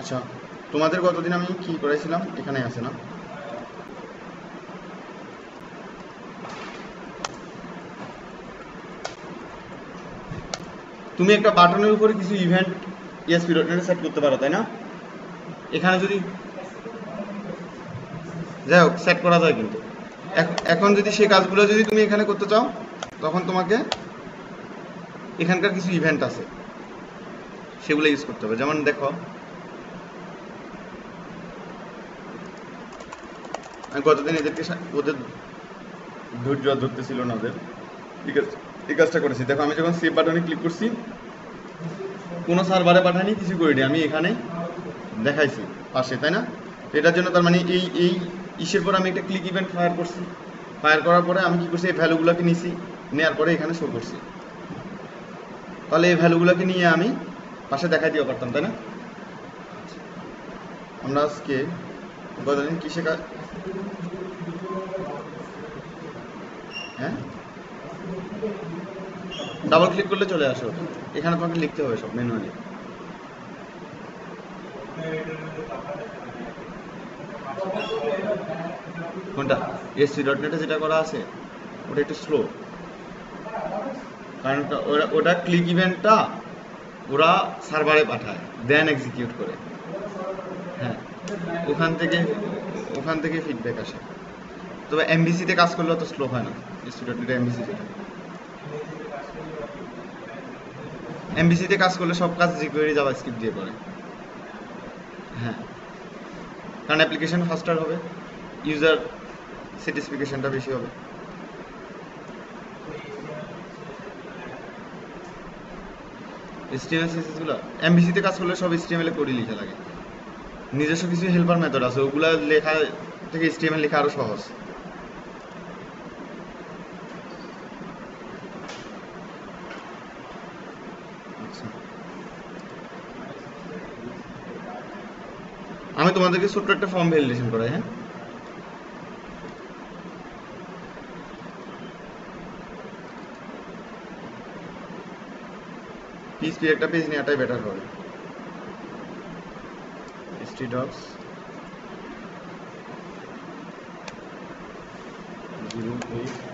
আচ্ছা, তোমাদের কতদিন আমি কি করেছিলাম এখানে আছে না? তুমি একটা বাটনের উপরে কিছু ইভেন্ট ESP.NET সেট করতে পারো, তাই না? এখানে যদি যাই হোক সেট করা যায়, কিন্তু এখন যদি সেই কাজগুলো যদি তুমি এখানে করতে চাও, তখন তোমাকে এখানকার কিছু ইভেন্ট আছে, সেগুলো ইউজ করতে হবে। যেমন দেখো, আমি গতদিন এদেরকে ওদের ধৈর্য আর ধরতেছিল না ওদের, ঠিক আছে, এই কাজটা করেছি। দেখো, আমি যখন সেভ বাটনে ক্লিক করছি, কোনো সার্ভারে পাঠাইনি, কিছু করিনি, আমি এখানে দেখাইছি পাশে, তাই না? তো এটার জন্য তার মানে এই ইসের পর আমি একটা ক্লিক ইভেন্ট ফায়ার করছি। ফায়ার করার পরে আমি কি করছি, এই ভ্যালুগুলোকে নিছি, নেওয়ার পরে এখানে শো করছি। তাহলে এই ভ্যালুগুলোকে নিয়ে আমি পাশে দেখাই দিতে পারতাম, তাই না? আমরা আজকে গতদিন কি শেখা, হ্যাঁ, ডাবল ক্লিক করলে চলে আসো। এখানে তোমাকে লিখতে হবে সব ম্যানুয়ালি। কোনটা? ASP.NET-এ যেটা করা আছে ওটা একটু স্লো, কারণ ওটা ক্লিক ইভেন্টটা ওরা সার্ভারে পাঠায়, দেন এক্সিকিউট করে। হ্যাঁ, ওখান থেকে ফিডব্যাক আসে। তবে MVC-তে কাজ করলে তো স্লো হয় না। ASP.NET MVC যেটা, MVC-তে কাজ করলে সব কাজ jQuery জাভাস্ক্রিপ্ট দিয়ে করে। হ্যাঁ, কারণ অ্যাপ্লিকেশন ফাস্টার হবে, ইউজার স্যাটিসফিকেশনটা বেশি হবে। HTML CSS গুলো MVC-তে কাজ করলে সব HTML এ কোডই লিখা লাগে। নিজস্ব কিছু হেল্পার মেথড আছে, ওগুলা লেখা থেকে HTML লেখা আরো সহজ। আচ্ছা, আমি তোমাদেরকে ছোট্ট একটা ফর্ম ভ্যালিডেশন করাই। হ্যাঁ, PHP একটা পেজ নেওয়াটাই বেটার হবে। htdocs 08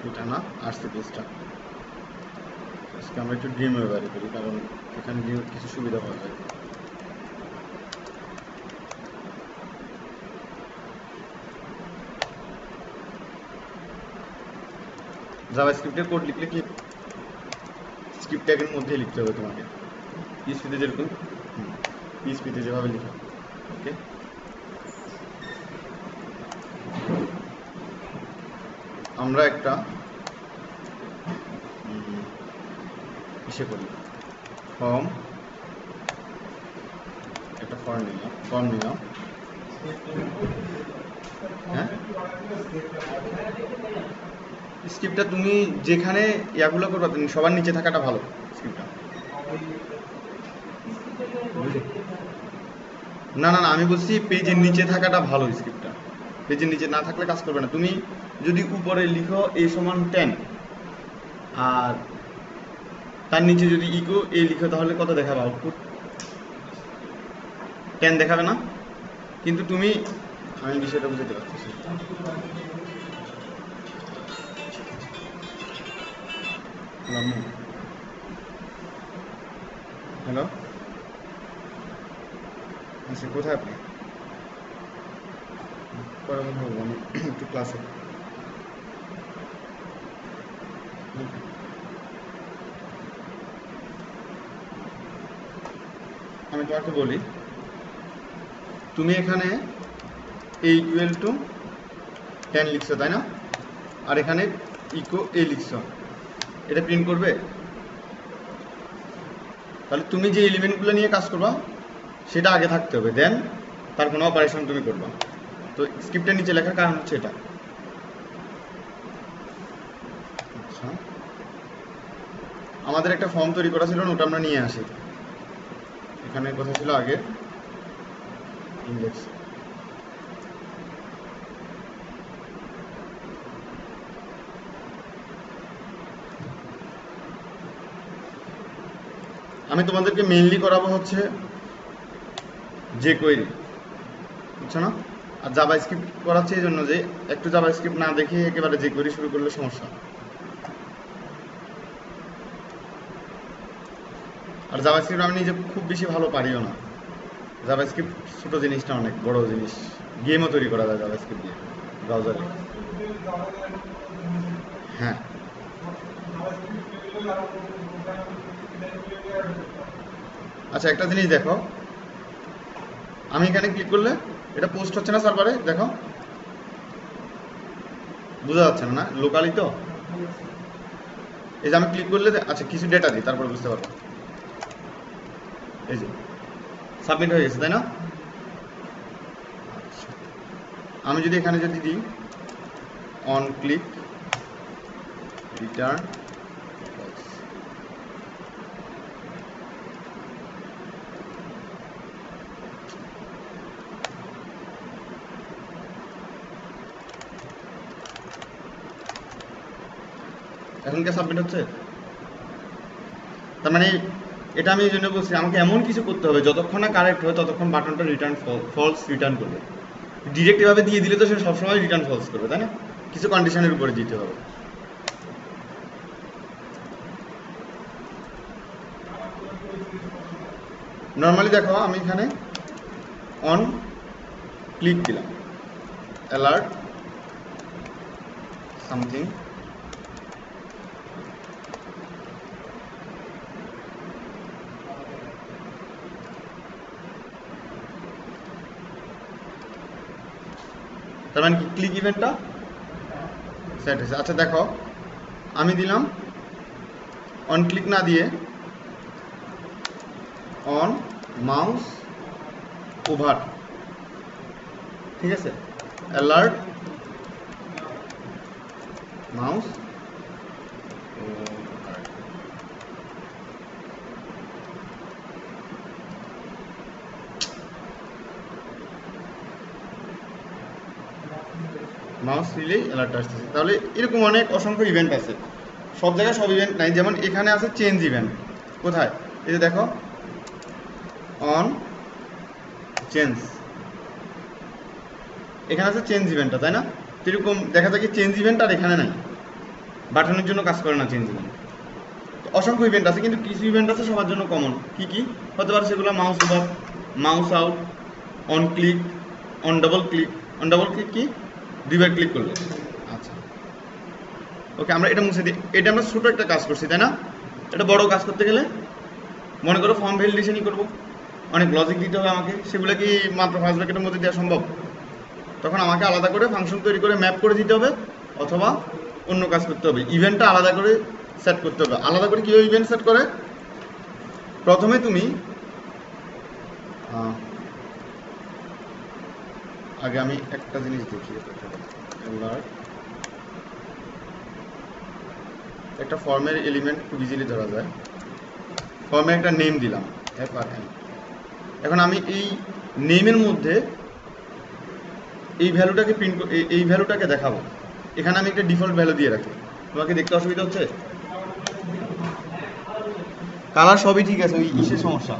এটা না, আসছে পেজটা। আজকে আমরা একটু ড্রিম ব্যবহার করি, কারণ এখানে কিছু সুবিধা পাওয়া যায়। জাভাস্ক্রিপ্টের কোড লিখলে কি স্ক্রিপ্ট ট্যাগের মধ্যে লিখতে হবে তোমাকে, PHP-তে যেরকম, PHP-তে যেভাবে লিখা। ওকে, আমরা একটা ইসে করি, একটা ফর্ম নিলাম। হ্যাঁ, স্ক্রিপ্টটা তুমি যেখানে ইয়াগুলো করবা, তুমি সবার নিচে থাকাটা ভালো স্ক্রিপ্টটা। না না না, আমি বলছি পেজের নিচে থাকাটা ভালো স্ক্রিপ্টটা। পেজের নিচে না থাকলে কাজ করবে না। তুমি যদি উপরে লিখো A=10 আর তার নিচে যদি ইকো এ লিখো, তাহলে কত দেখাবে আউটপুট? 10 দেখাবে না। কিন্তু তুমি, আমি বিষয়টা বুঝতে পারতেছি। হ্যালো, আচ্ছা, কোথায় আপনি? পরে কথা বলবো, আমি একটু ক্লাসে। আমি তোমাকে বলি, তুমি এখানে A=, 10 লিখছো তাই না, আর এখানে ইকো এ লিখছো, এটা প্রিন্ট করবে। তাহলে তুমি যে এলিমেন্টগুলো নিয়ে কাজ করবা সেটা আগে থাকতে হবে, দেন তার কোনো অপারেশন তুমি করবা। তো স্ক্রিপ্টের নিচে লেখার কারণ হচ্ছে এটা। আচ্ছা, আমাদের একটা ফর্ম তৈরি করা ছিল না, ওটা আমরা নিয়ে আসি। এখানে কথা ছিল আগে ইন্ডেক্স। আমি তোমাদেরকে মেইনলি করাবো হচ্ছে যে কোয়েরি, বুঝছো না? আর জাভা স্ক্রিপ্ট করাচ্ছে এই জন্য যে একটু জাভা স্ক্রিপ্ট না দেখে একেবারে যে কোয়েরি শুরু করলে সমস্যা। আর জাভা স্ক্রিপ্ট আমি নিজে খুব বেশি ভালো পারিও না। জাভা স্ক্রিপ্ট ছোট জিনিসটা অনেক বড় জিনিস, গেমও তৈরি করা যায় জাভা স্ক্রিপ্ট দিয়ে ব্রাউজারে। হ্যাঁ, আচ্ছা একটা জিনিস দেখো, আমি এখানে ক্লিক করলে এটা পোস্ট হচ্ছে না সার্ভারে, দেখো বোঝা যাচ্ছে না, না লোকালি তো। এই যে আমি ক্লিক করলে আচ্ছা কিছু ডেটা দিই তারপরে বুঝতে পারবো। এই যে সাবমিট হয়ে গেছে তাই না? আচ্ছা, আমি যদি এখানে যদি দিই অন ক্লিক রিটার্ন, এখন কি সাবমিট হচ্ছে? তার মানে এটা আমি এই জন্য বলছি আমাকে এমন কিছু করতে হবে যতক্ষণ না কারেক্ট হয় ততক্ষণ বাটনটা রিটার্ন ফলস রিটার্ন করবে। ডিরেক্ট এভাবে দিয়ে দিলে তো সে সবসময় রিটার্ন ফলস করবে তাই না? কিছু কন্ডিশনের উপরে দিতে হবে। নর্মালি দেখো আমি এখানে অন ক্লিক দিলাম, অ্যালার্ট সামথিং, তার মানে কি ক্লিক ইভেন্টটা সেট হয়েছে। আচ্ছা দেখো আমি দিলাম অন ক্লিক না দিয়ে অন মাউস ওভার, ঠিক আছে, অ্যালার্ট মাউস মাউস দিলেই অ্যালার্ট আসতেছে। তাহলে এরকম অনেক অসংখ্য ইভেন্ট আছে, সব জায়গায় সব ইভেন্ট নাই। যেমন এখানে আছে চেঞ্জ ইভেন্ট, কোথায়? এই যে দেখো অন চেঞ্জ, এখানে আছে চেঞ্জ ইভেন্টটা তাই না? এরকম দেখা যায় কি চেঞ্জ ইভেন্ট আর এখানে নাই, বাটনের জন্য কাজ করে না চেঞ্জ ইভেন্ট। অসংখ্য ইভেন্ট আছে কিন্তু কিছু ইভেন্ট আছে সবার জন্য কমন। কি কি হতে পারে সেগুলো? Mouse over, mouse out, on click, on double click. On double click কি? দুইবার ক্লিক করলে। আচ্ছা ওকে, আমরা এটা মুছে দিই। এটা আমরা ছোটো একটা কাজ করছি তাই না? এটা বড় কাজ করতে গেলে মনে করো ফর্ম ভ্যালিডেশনই করবো, অনেক লজিক দিতে হবে আমাকে, সেগুলো কি মাত্র 5 ব্র্যাকেটের মধ্যে দেওয়া সম্ভব? তখন আমাকে আলাদা করে ফাংশন তৈরি করে ম্যাপ করে দিতে হবে, অথবা অন্য কাজ করতে হবে, ইভেন্টটা আলাদা করে সেট করতে হবে। আলাদা করে কীভাবে ইভেন্ট সেট করে? প্রথমে তুমি আগে আমি একটা জিনিস দেখি, একটা ফর্মের এলিমেন্ট খুব ইজিলি ধরা যায়। ফর্মে একটা নেম দিলাম FRN। এখন আমি এই নেমের মধ্যে এই ভ্যালুটাকে প্রিন্ট, এই ভ্যালুটাকে দেখাবো। এখানে আমি একটা ডিফল্ট ভ্যালু দিয়ে রাখি। তোমাকে দেখতে অসুবিধা হচ্ছে? কালার সবই ঠিক আছে, ওই ইসের সমস্যা।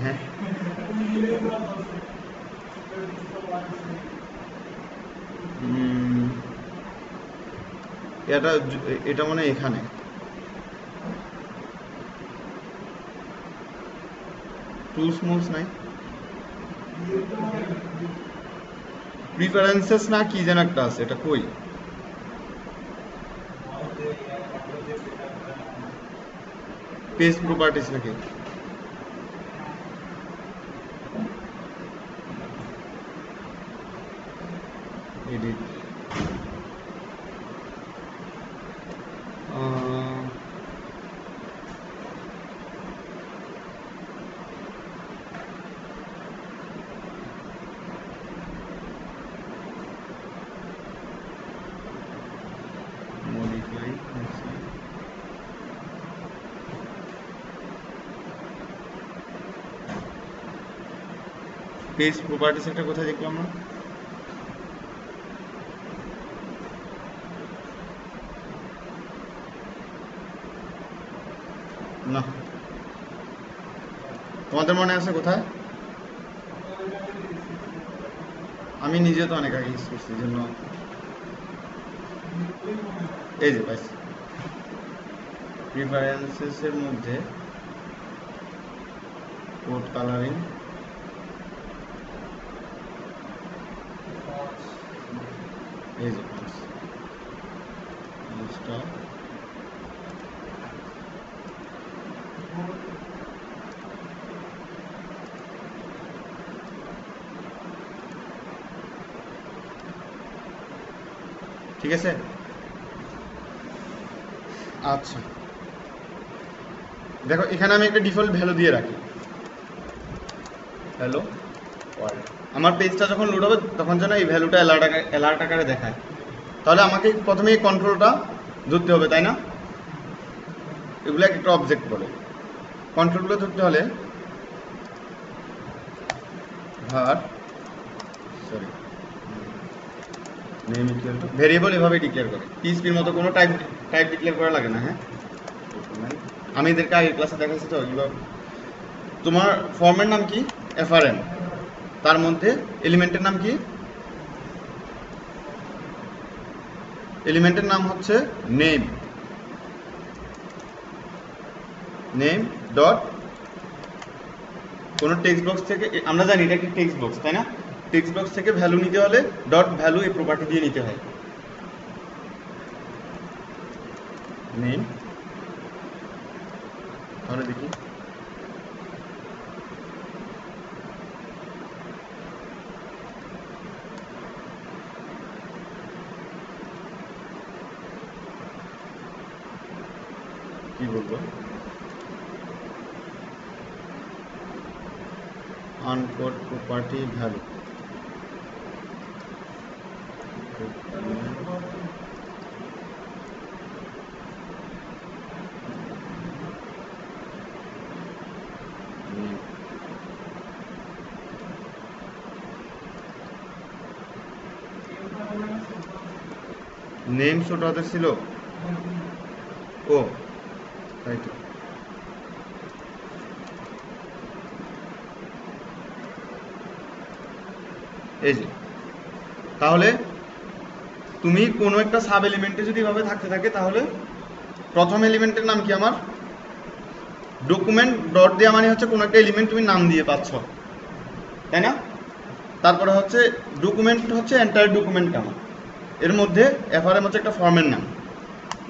হ্যাঁ এটা এটা মানে এখানে টুলস মোলস নাই, প্রিফারেন্সেস না কি যেন একটা আছে, এটা কই? পেজ প্রপার্টিস নাকি? এডিট মডিফাই পেজ প্রপার্টিস একটা কোথায় দেখলাম না? না, তোমাদের মনে আছে কোথায়? আমি নিজে তো অনেক আগে ইউজ করছি, জন্য এই যে পাইছি প্রিফারেন্সেস এর মধ্যে কোড কালারিং, এই যে ঠিক আছে। আচ্ছা দেখো এখানে আমি একটা ডিফল্ট ভ্যালু দিয়ে রাখি, হ্যালো ওয়ার্ল্ড। আমার পেজটা যখন লোড হবে তখন যেন এই ভ্যালুটা অ্যালার্ট আকারে দেখায়। তাহলে আমাকে প্রথমে এই কন্ট্রোলটা ধরতে হবে, তাই না? এগুলো একটা অবজেক্ট বলে। কন্ট্রোলগুলো ধরতে হলে নেম ইকুয়াল টু ভেরিয়েবল এভাবে ডিক্লেয়ার করে, পিএইচপির মতো কোনো টাইপ ডিক্লেয়ার করা লাগে না। হ্যাঁ, আমি এদেরকে আগের ক্লাসে দেখাচ্ছি তো এইভাবে। তোমার ফর্মের নাম কি? এফআরএন। তার মধ্যে এলিমেন্টের নাম কি? এলিমেন্টের নাম হচ্ছে নেম। নেম ডট কোনো টেক্সট বক্স থেকে, আমরা জানি এটা কি টেক্সট বক্স, তাই না? টেক্সট বক্স থেকে ভ্যালু নিতে হলে ডট ভ্যালু এই প্রপার্টি দিয়ে নিতে হয়। নেম, তাহলে দেখি কি বলবো, আনকোড প্রপার্টি ভ্যালু, নেম ছোট হাতের ছিল। ও তাই তো, এই যে তাহলে তুমি কোনো একটা সাব এলিমেন্টে যদি এভাবে থাকতে থাকে তাহলে প্রথম এলিমেন্টের নাম কি আমার? ডকুমেন্ট ডট দেওয়া মানে হচ্ছে কোনো একটা এলিমেন্ট তুমি নাম দিয়ে পাচ্ছ, তাই না? তারপরে হচ্ছে ডকুমেন্ট হচ্ছে এন্টায়ার ডকুমেন্ট আমার, এর মধ্যে এফআরএম হচ্ছে একটা ফর্মের নাম,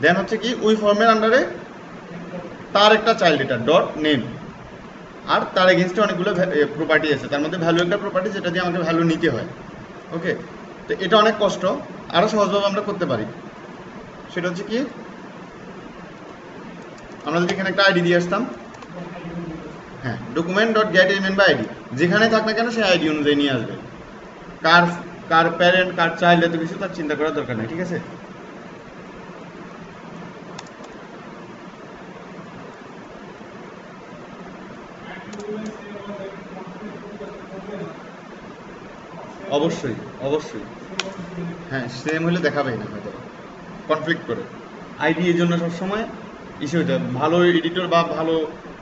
দেন হচ্ছে কি ওই ফর্মের আন্ডারে তার একটা চাইল্ড এটা ডট নেম, আর তার এগেনস্টে অনেকগুলো প্রপার্টি আছে, তার মধ্যে ভ্যালু একটা প্রপার্টি যেটা দিয়ে আমাকে ভ্যালু নিতে হয়। ওকে, তো এটা অনেক কষ্ট, আরও সহজভাবে আমরা করতে পারি। সেটা হচ্ছে কি, আমরা যদি এখানে একটা আইডি দিয়ে আসতাম, হ্যাঁ, ডকুমেন্ট ডট গেট এলিমেন্ট বা আইডি, যেখানে থাক না কেন সেই আইডি অনুযায়ী নিয়ে আসবে। কার প্যারেন্ট কার চাইল্ড এত কিছু তার চিন্তা করার দরকার নেই, ঠিক আছে? অবশ্যই অবশ্যই, হ্যাঁ সেম হলে দেখাবেই না, হয়তো কনফ্লিক্ট করে। আইডি এর জন্য সবসময় ইস্যু হতে হবে, ভালো এডিটর বা ভালো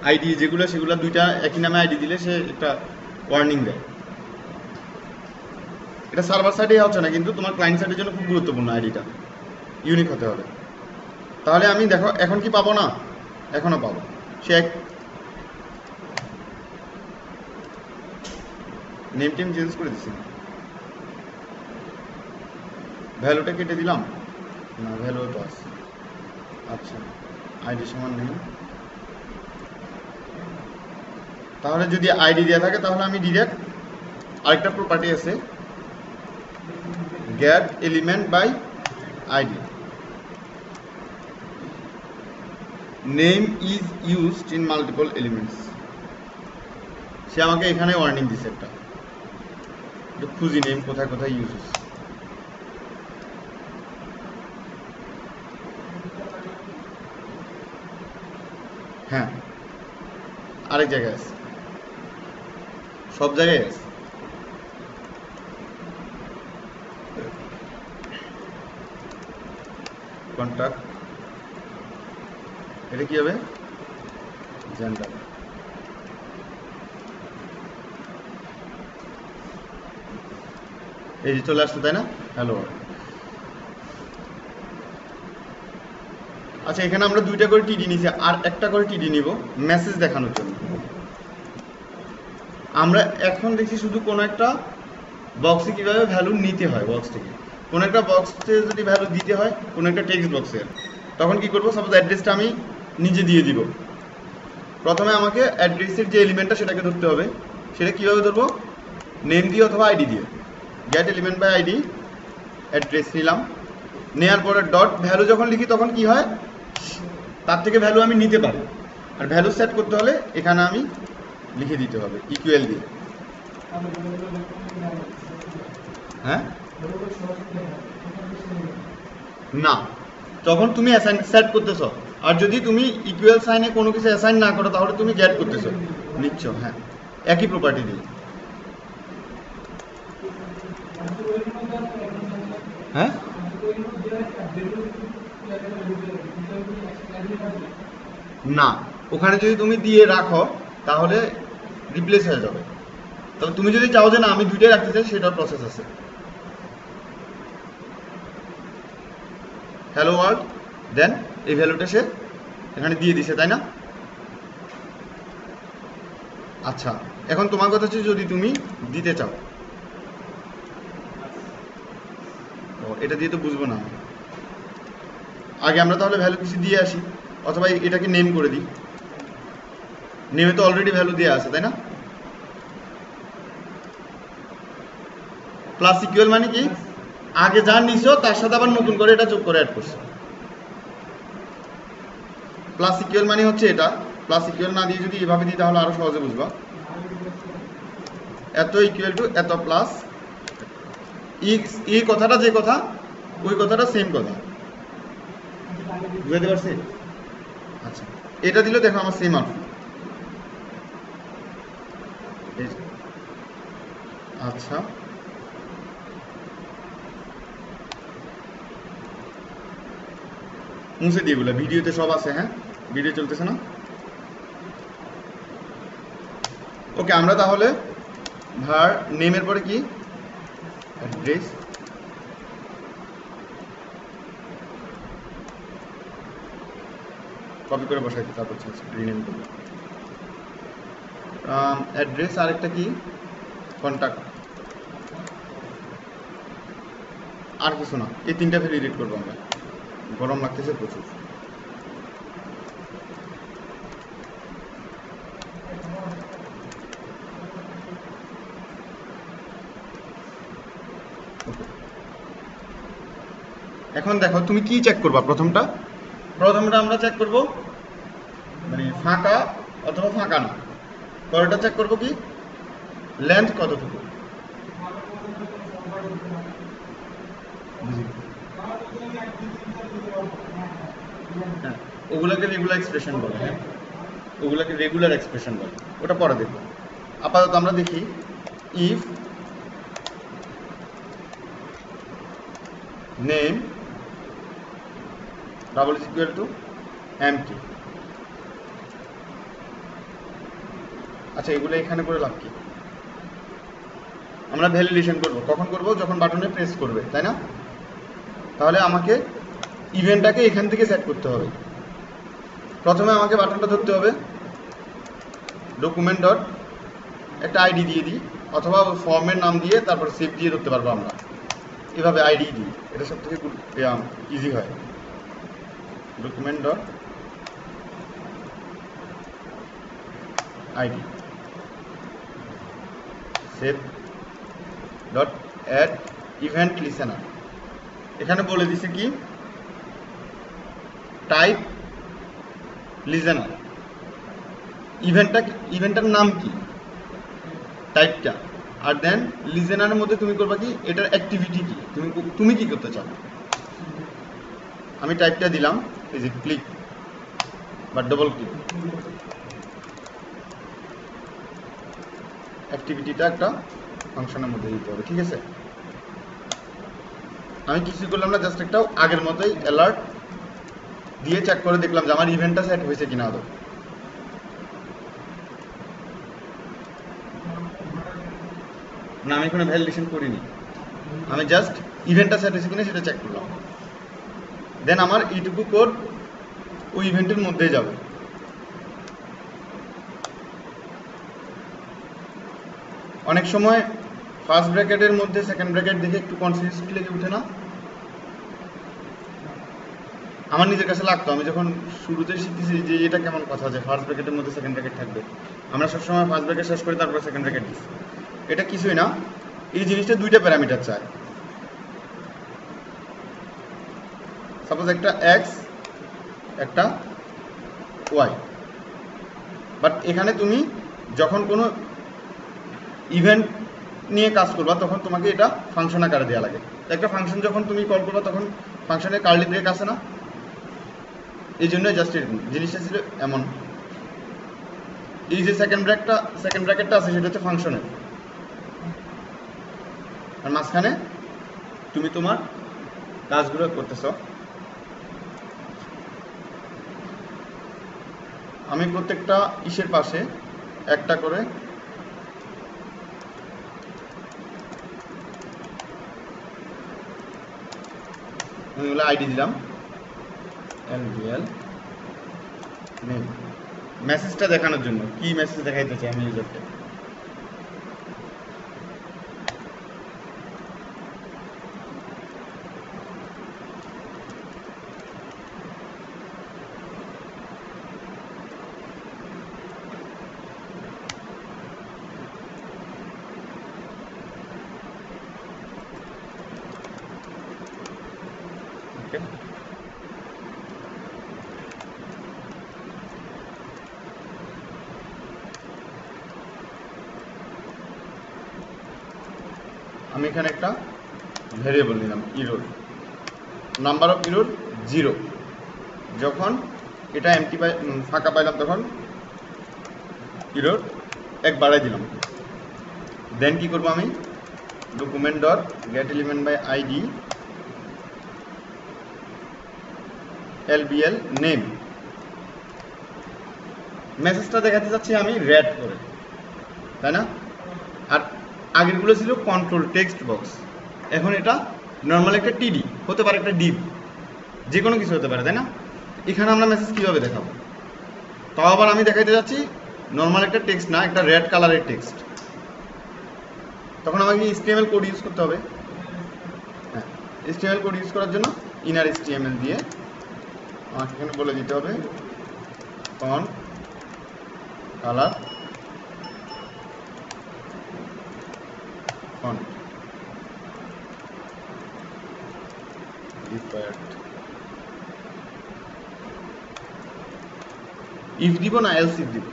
আইডি যেগুলো সেগুলো দুইটা একই নামে আইডি দিলে সে একটা ওয়ার্নিং দেয়। এটা সার্ভার সাইডে হচ্ছে না, কিন্তু তোমার ক্লায়েন্ট সাইডের জন্য খুব গুরুত্বপূর্ণ, আইডিটা ইউনিক হতে হবে। তাহলে আমি দেখো এখন কি পাবো না, এখনো পাবো। সে নেম টেম চেঞ্জ করে দিচ্ছি, ভ্যালুটা কেটে দিলাম না, ভ্যালু তো আছে। আচ্ছা আইডি সমান নেম, তাহলে যদি আইডি দেওয়া থাকে তাহলে আমি ডিরেক্ট আরেকটা প্রপার্টি আছে get element by ID, name is used in multiple elements. সে আমাকে এখানে ওয়ার্নিং দিছে একটা, খুঁজি নেম কোথায় কোথায় ইউজ হচ্ছে। হ্যাঁ আরেক জায়গায় আছে, সব জায়গায় আছে। কন্টাক্ট, এটা কি হবে, জেন্ডার। এই যে চলে আসছে তাই না, হ্যালো। আচ্ছা এখানে আমরা দুইটা করে টিডি নিছি, আর একটা করে টিডি নিব মেসেজ দেখানোর জন্য। আমরা এখন দেখছি শুধু কোনো একটা বক্সে কিভাবে ভ্যালু নিতে হয়, বক্স থেকে কোনো একটা বক্সে যদি ভ্যালু দিতে হয় কোনো একটা টেক্সট বক্সে, তখন কি করব, সাপোজ অ্যাড্রেসটা আমি নিজে দিয়ে দিব। প্রথমে আমাকে অ্যাড্রেসের যে এলিমেন্টটা সেটাকে ধরতে হবে, সেটা কীভাবে ধরবো, নেম দিয়ে অথবা আইডি দিয়ে। Get element by ID, address নিলাম, নেওয়ার পরে ডট ভ্যালু যখন লিখি তখন কি হয়, তার থেকে ভ্যালু আমি নিতে পারি। আর ভ্যালু সেট করতে হলে এখানে আমি লিখে দিতে হবে ইকুয়াল দিয়ে। হ্যাঁ না, তখন তুমি অ্যাসাইন সেট করতেছ, আর যদি তুমি ইকুয়াল সাইনে কোনো কিছু অ্যাসাইন না করো তাহলে তুমি গেট করতেছো, নিচ্ছ। হ্যাঁ একই প্রপার্টি দিয়ে। হ্যাঁ না, ওখানে যদি তুমি দিয়ে রাখো তাহলে রিপ্লেস হয়ে যাবে। তবে তুমি যদি চাও যে না আমি দুইটাই রাখতে চাই, সেটার প্রসেস আছে। হ্যালো ওয়ার্ল্ড, দেন এই ভ্যালুটা সে এখানে দিয়ে দিছে তাই না। আচ্ছা এখন তোমার কথা হচ্ছে যদি তুমি দিতে চাও, এটা দিয়ে তো বুঝবো না, আগে আমরা তাহলে ভ্যালু কিছু দিয়ে আসি, অথবা এটাকে নেম করে দিই। নেমে তো অলরেডি ভ্যালু দেওয়া আছে তাই না। প্লাস ইকুয়াল মানে কি, আগে যা নিছো তার সাথে আবার নতুন করে এটা যোগ করে অ্যাড করছো। প্লাস ইকুয়াল মানে হচ্ছে এটা, প্লাস ইকুয়াল না দিয়ে যদি এভাবে দিই তাহলে আরো সহজে বুঝবা। এত ইকুয়াল টু এত প্লাস এই কথাটা যে কথা, ওই কথাটা সেম কথা, বুঝতে পারছি। আচ্ছা এটা দিলে দেখো আমার সেম আউটপুট। আচ্ছা মুছে দিয়ে বলে, ভিডিওতে সব আছে। হ্যাঁ ভিডিও চলতেছে না, ওকে। আমরা তাহলে ভার নেমের পরে কি অ্যাড্রেস, কপি করে বসাইছি, তারপর রিনেম করবো অ্যাড্রেস, আর একটা কি কন্ট্যাক্ট, আর কিছু না। এই তিনটা ফেলে এডিট করবো আমরা, গরম লাগতেছে প্রচুর। এখন দেখো তুমি কি চেক করবা, প্রথমটা আমরা চেক করব মানে ফাঁকা অথবা ফাঁকা না। পরেরটা চেক করব কি লেন্থ কতটুকু। হ্যাঁ ওগুলোকে রেগুলার এক্সপ্রেশন বলে। হ্যাঁ ওগুলোকে রেগুলার এক্সপ্রেশন বলে, ওটা পরে দেখবো। আপাতত আমরা দেখি if name double is equal to empty. আচ্ছা এগুলো এখানে করে লাভ কি, আমরা ভ্যালিডেশন করব, কখন করব, যখন বাটনে প্রেস করবে তাই না। তাহলে আমাকে ইভেন্টটাকে এখান থেকে সেট করতে হবে। প্রথমে আমাকে বাটনটা ধরতে হবে, ডকুমেন্ট ডট একটা আইডি দিয়ে দিই, অথবা ফর্মের নাম দিয়ে তারপর সেভ দিয়ে ধরতে পারবো আমরা, এভাবে আইডি দিই, এটা সব থেকে ইজি হয়। Document dot ID save dot add event listener. এখানে বলে দিছে কি টাইপ লিসেনার, ইভেন্টটার নাম কি, টাইপটা, আর দেন লিসেনারের মধ্যে তুমি করবা কি এটার অ্যাক্টিভিটি কি, তুমি কি করতে চাও। আমি টাইপটা দিলাম, এই যে ক্লিক বা ডবল ক্লিক, অ্যাক্টিভিটিটা একটা ফাংশনের মধ্যে দিতে হবে, ঠিক আছে। আমি কিছু করলাম না, জাস্ট একটা আগের মতোই অ্যালার্ট দিয়ে চেক করে দেখলাম যে আমার ইভেন্টটা সেট হয়েছে কিনা আদৌ। না, আমি কোনো ভ্যালিডেশন করিনি, আমি জাস্ট ইভেন্টটা সেট হয়েছে কিনা সেটা চেক করলাম। দেন আমার এইটুকু কোড ওই ইভেন্টের মধ্যেই যাবে। অনেক সময় ফার্স্ট ব্র্যাকেটের মধ্যে সেকেন্ড ব্র্যাকেট দেখে একটু কনফিউজ লেগে উঠে না? আমার নিজের কাছে লাগতো, আমি যখন শুরুতে শিখতেছি যে এটা কেমন কথা যে ফার্স্ট ব্র্যাকেটের মধ্যে সেকেন্ড ব্র্যাকেট থাকবে, আমরা সবসময় ফার্স্ট ব্র্যাকেট শেষ করি তারপর সেকেন্ড ব্র্যাকেট দিচ্ছি। এটা কিছুই না, এই জিনিসটা দুইটা প্যারামিটার চায়। সাপোজ একটা এক্স একটা ওয়াই, বাট এখানে তুমি যখন কোনো ইভেন্ট নিয়ে কাজ করবা তখন তোমাকে এটা ফাংশন আকারে দেওয়া লাগে। একটা ফাংশন যখন তুমি কল করবা তখন ফাংশনের কার্লি ব্রেক আসে না, এই জন্য জাস্ট এরকম জিনিসটা ছিল এমন। এই যে সেকেন্ড ব্র্যাকেটটা আছে সেটা হচ্ছে ফাংশনের, আর মাঝখানে তুমি তোমার কাজগুলো করতেছ। আমি প্রত্যেকটা ইসের পাশে একটা করে আইডি দিলাম, LBL নেম, মেসেজটা দেখানোর জন্য কি মেসেজ দেখাইতে চাই আমি ইউজারকে। ওকে, আমি এখানে একটা ভেরিয়েবল নিলাম ইরোর, নাম্বার অফ ইরোর 0। যখন এটা এমটি ফাঁকা পাইলাম তখন ইরোর 1 বাড়াই দিলাম। দেন কি করবো আমি, document dot get element by ID LBL name, মেসেজটা দেখাতে যাচ্ছি আমি রেড করে, তাই না? আর আগেরগুলো ছিল কন্ট্রোল টেক্সট বক্স, এখন এটা নর্মাল একটা টিডি হতে পারে, একটা ডিপ, যে কোনো কিছু হতে পারে, তাই না? এখানে আমরা মেসেজ কীভাবে দেখাবো, তাও আবার আমি দেখাইতে যাচ্ছি নর্মাল একটা টেক্সট না, একটা রেড কালারের টেক্সট। তখন আমাকে HTML কোড ইউজ করতে হবে। হ্যাঁ, HTML কোড ইউজ করার জন্য ইনার HTML দিয়ে আমাকে এখানে বলে দিতে হবে font colour font different. If দিব না এলস ইফ দিব?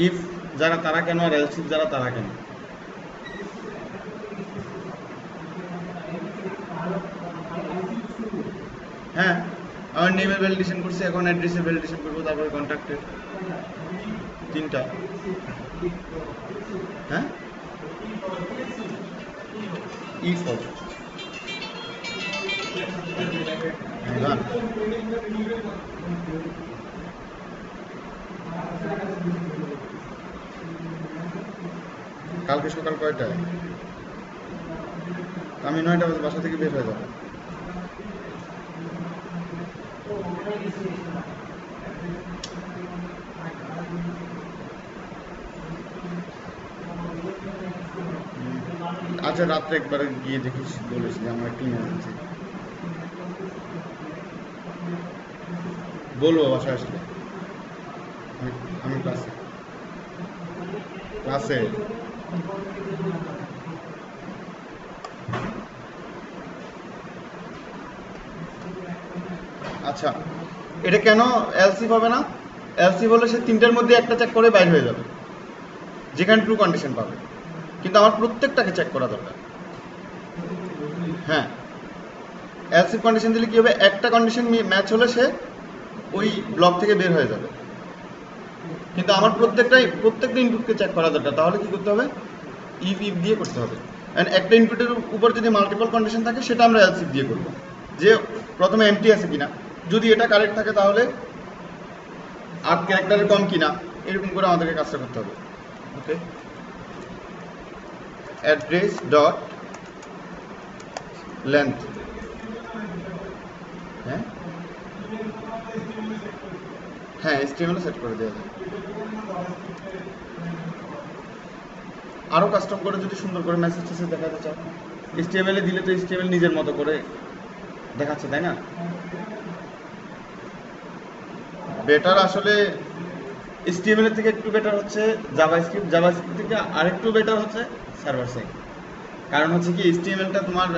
ইফ যারা তারা কেন আর এলস ইফ যারা তারা কেন? হ্যাঁ, আমার নেমের ভ্যালিডেশন করছি, এখন অ্যাড্রেসের ভ্যালিডেশন করবো, তারপরে কন্ট্যাক্টের, তিনটা। হ্যাঁ, ইফ হবে কালকে সকাল কয়টায়? আমি 9টা বাজে বাসা থেকে বের হয়ে যাবো। আচ্ছা রাত্রে একবার গিয়ে দেখিস, বলিস যে আমার একটু ইমেল আছে, বলবো বাসায় আসলে। আমি ক্লাসে ক্লাসে আচ্ছা এটা কেন এলসি হবে না? এলসি বলে সে 3টার মধ্যে একটা চেক করে বাইর হয়ে যাবে, যেখানে ট্রু কন্ডিশন পাবে, কিন্তু আমার প্রত্যেকটাকে চেক করা দরকার। হ্যাঁ, এলসি কন্ডিশন দিলে কি হবে, একটা কন্ডিশন ম্যাচ হলে সে ওই ব্লক থেকে বের হয়ে যাবে, কিন্তু আমার প্রত্যেকটা ইনপুটকে চেক করা দরকার। তাহলে কি করতে হবে, ইফ দিয়ে করতে হবে। অ্যান্ড একটা ইনপুটের উপর যদি মাল্টিপল কন্ডিশন থাকে সেটা আমরা এলস দিয়ে করব, যে প্রথমে এমটি আছে কিনা, যদি এটা কারেক্ট থাকে তাহলে 8 ক্যারেক্টারের কম কিনা, এরকম করে আমাদেরকে কাজটা করতে হবে। ওকে, অ্যাড্রেস ডট লেন্থ, হ্যাঁ হ্যাঁ HTML সেট করে দেওয়া যায়। আরও কাস্টম করে যদি সুন্দর করে মেসেজ টেসেজ দেখাতে চাও, HTML এ দিলে তো HTML নিজের মতো করে দেখাচ্ছে, তাই না? বেটার আসলে HTML এর থেকে একটু বেটার হচ্ছে জাভাস্ক্রিপ্ট থেকে আরেকটু বেটার হচ্ছে সার্ভার সাইড। কারণ হচ্ছে কি, HTML-টা তোমার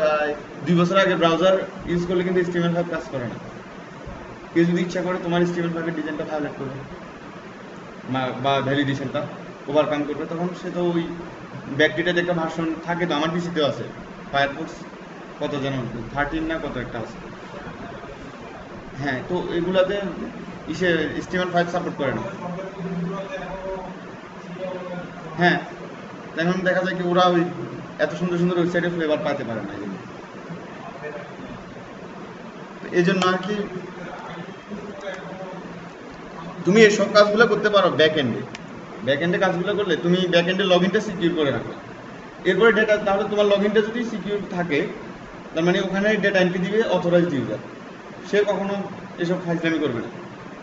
2 বছর আগে ব্রাউজার ইউজ করলে কিন্তু HTML5 কাজ করে না। কেউ যদি ইচ্ছা করে তোমার HTML5 এর ডিজাইনটা ভায়োলেট করবে বা ভ্যালিডেশনটা ওভারকাম করবে, তখন সে তো ওই ব্যাকডেটেড একটা ভার্সন থাকে, তো আমার পিসিতেও আছে, ফায়ারফক্স কত যেন 13 না কত একটা আছে। হ্যাঁ, তো এগুলাতে HTML5 সাপোর্ট করে না। হ্যাঁ, এখন দেখা যায় কি ওরা ওই এত সুন্দর সুন্দর ওয়েবসাইটে ফ্লেভার পাইতে পারে না, এই জন্য আর কি তুমি এসব কাজগুলো করতে পারো ব্যাকএন্ডে কাজগুলো করলে তুমি ব্যাকএন্ডে লগ ইনটা সিকিউর করে রাখো, এরপরে ডেটা, তাহলে তোমার লগ ইনটা যদি সিকিউর থাকে তার মানে ওখানে ডেটা এন্ট্রি দিবে অথরাইজড ইউজার, সে কখনো এসব ফাইজলামি করবে না।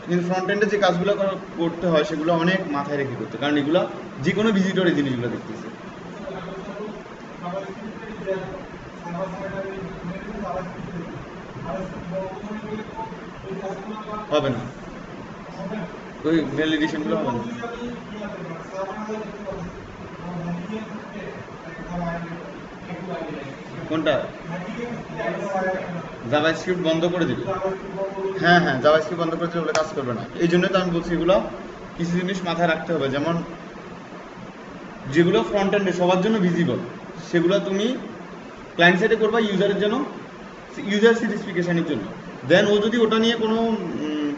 কিন্তু ফ্রন্ট এন্ডে যে কাজগুলো করতে হয় সেগুলো অনেক মাথায় রেখে করতে, কারণ এগুলো যে কোনো ভিজিটর এই জিনিসগুলো দেখতেছে। হবে না, ওই ভ্যালিডেশনগুলো হবে না। কোনটা? জাভাস্ক্রিপ্ট বন্ধ করে দিবে। হ্যাঁ হ্যাঁ, জাভাস্ক্রিপ্ট বন্ধ করে দিলে কাজ করবে না। এই জন্য তো আমি বলছি এগুলো কিছু জিনিস মাথায় রাখতে হবে, যেমন যেগুলো ফ্রন্ট এন্ডে সবার জন্য ভিজিবল সেগুলো তুমি ক্লায়েন্ট সাইডে করবা ইউজারের জন্য, ইউজার স্পেসিফিকেশনের জন্য। দেন ও যদি ওটা নিয়ে কোনো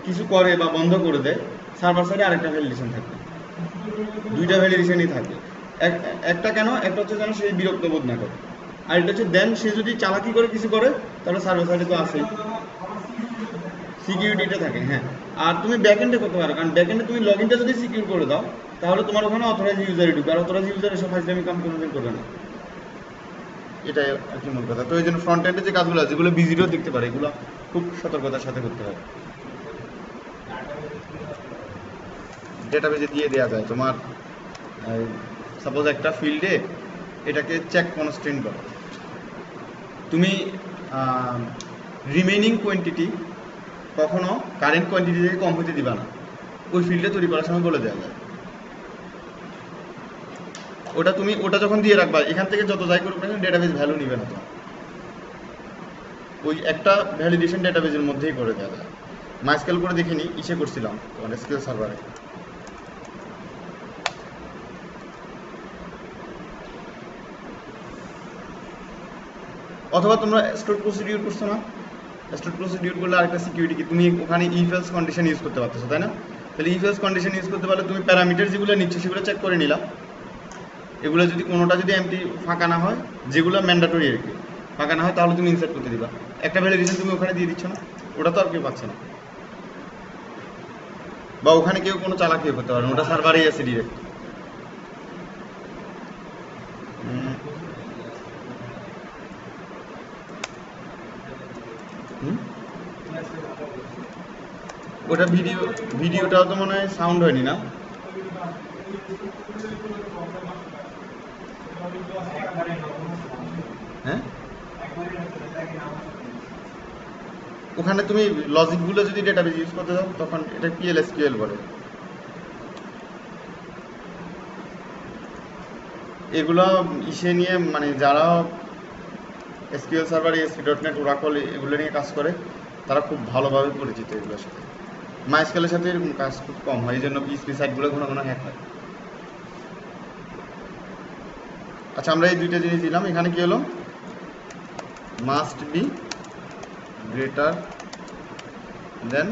কিছু করে বা বন্ধ করে দেয়, সার্ভার সাইডে আরেকটা ভ্যালিডেশন থাকবে, 2টা ভ্যালিডেশনই থাকবে। একটা কেন, একটা হচ্ছে যেন সে বিরক্ত বোধ না করে, আর এটা হচ্ছে দেন সে যদি চালাকি করে কিছু করে তাহলে সার্ভার সাইডে তো আসেই, সিকিউরিটিটা থাকে। হ্যাঁ, আর তুমি ব্যাকএন্ডে করতে পারো, কারণ ব্যাকএন্ডে তুমি লগ ইনটা যদি সিকিউর করে দাও তাহলে তোমার ওখানে অথরাইজ ইউজারই ঢুকবে, আর অথরাইজ ইউজার এসব ফাইজলামি কাম কোনোদিন করবে না, এটাই আর কি মূল কথা। তো এই জন্য ফ্রন্ট এন্ডে যে কাজগুলো আছে যেগুলো ভিজিটর দেখতে পারে, এগুলো খুব সতর্কতার সাথে করতে হবে। ডেটাবেজে দিয়ে দেওয়া যায় তোমার, সাপোজ একটা ফিল্ডে এটাকে চেক কনস্ট্রেন্ট করো, তুমি রিমেইনিং কোয়ান্টিটি কখনো কারেন্ট কোয়ান্টিটি থেকে কম হতে দিবা না, ওই ফিল্ডে তৈরি করার সময় বলে দেওয়া যায়। ওটা যখন দিয়ে রাখবা, এখান থেকে যত যাই করবে না ডেটাবেজ ভ্যালু নিবে না, তো ওই একটা ভ্যালিডেশন ডেটাবেজের মধ্যেই করে দেওয়া যায়। মাইস্কেল করে দেখিনি, ইসে করছিলাম তোমার এসকিউএল সার্ভারে। অথবা তোমরা স্টোর প্রসিডিউর করছো না, স্টোর প্রসিডিউর করলে আরেকটা সিকিউরিটি কি, তুমি ওখানে ইফ এলস কন্ডিশন ইউজ করতে পারতেছো, তাই না? তাহলে ইফ এলস কন্ডিশন ইউজ করতে পারলে তুমি প্যারামিটার যেগুলো নিচ্ছ সেগুলো চেক করে নিলা, এগুলো যদি কোনোটা যদি এমটি ফাঁকা না হয়, যেগুলো ম্যান্ডেটরি আর কি ফাঁকা না হয়, তাহলে তুমি ইনসার্ট করতে দিবা। একটা ভ্যালিডেশন তুমি ওখানে দিয়ে দিচ্ছ না, ওটা তো আর কেউ পাচ্ছে না, বা ওখানে কেউ কোনো চালাকিও করতে পারে না, ওটা সার্ভারেই আছে ডিরেক্ট। হুম, ওটা ভিডিওটাও তো মনে হয় সাউন্ড হয়নি না? হ্যাঁ, ওখানে তুমি লজিকগুলো যদি ডেটাবেজ ইউজ করতে দাও তখন এটা PL/SQL বলে। এগুলো ইসে নিয়ে মানে যারা SQL সার্ভার, ASP.NET, ওরাকল এগুলো নিয়ে কাজ করে তারা খুব ভালোভাবে পরিচিত এগুলোর সাথে। মাইস্কেলের সাথে এরকম কাজ খুব কম হয়, এই জন্য PHP সাইটগুলো ঘন ঘন হ্যাক হয়। আচ্ছা, আমরা এই দুইটা জিনিস দিলাম। এখানে কি হলো? মাস্ট বি গ্রেটার দেন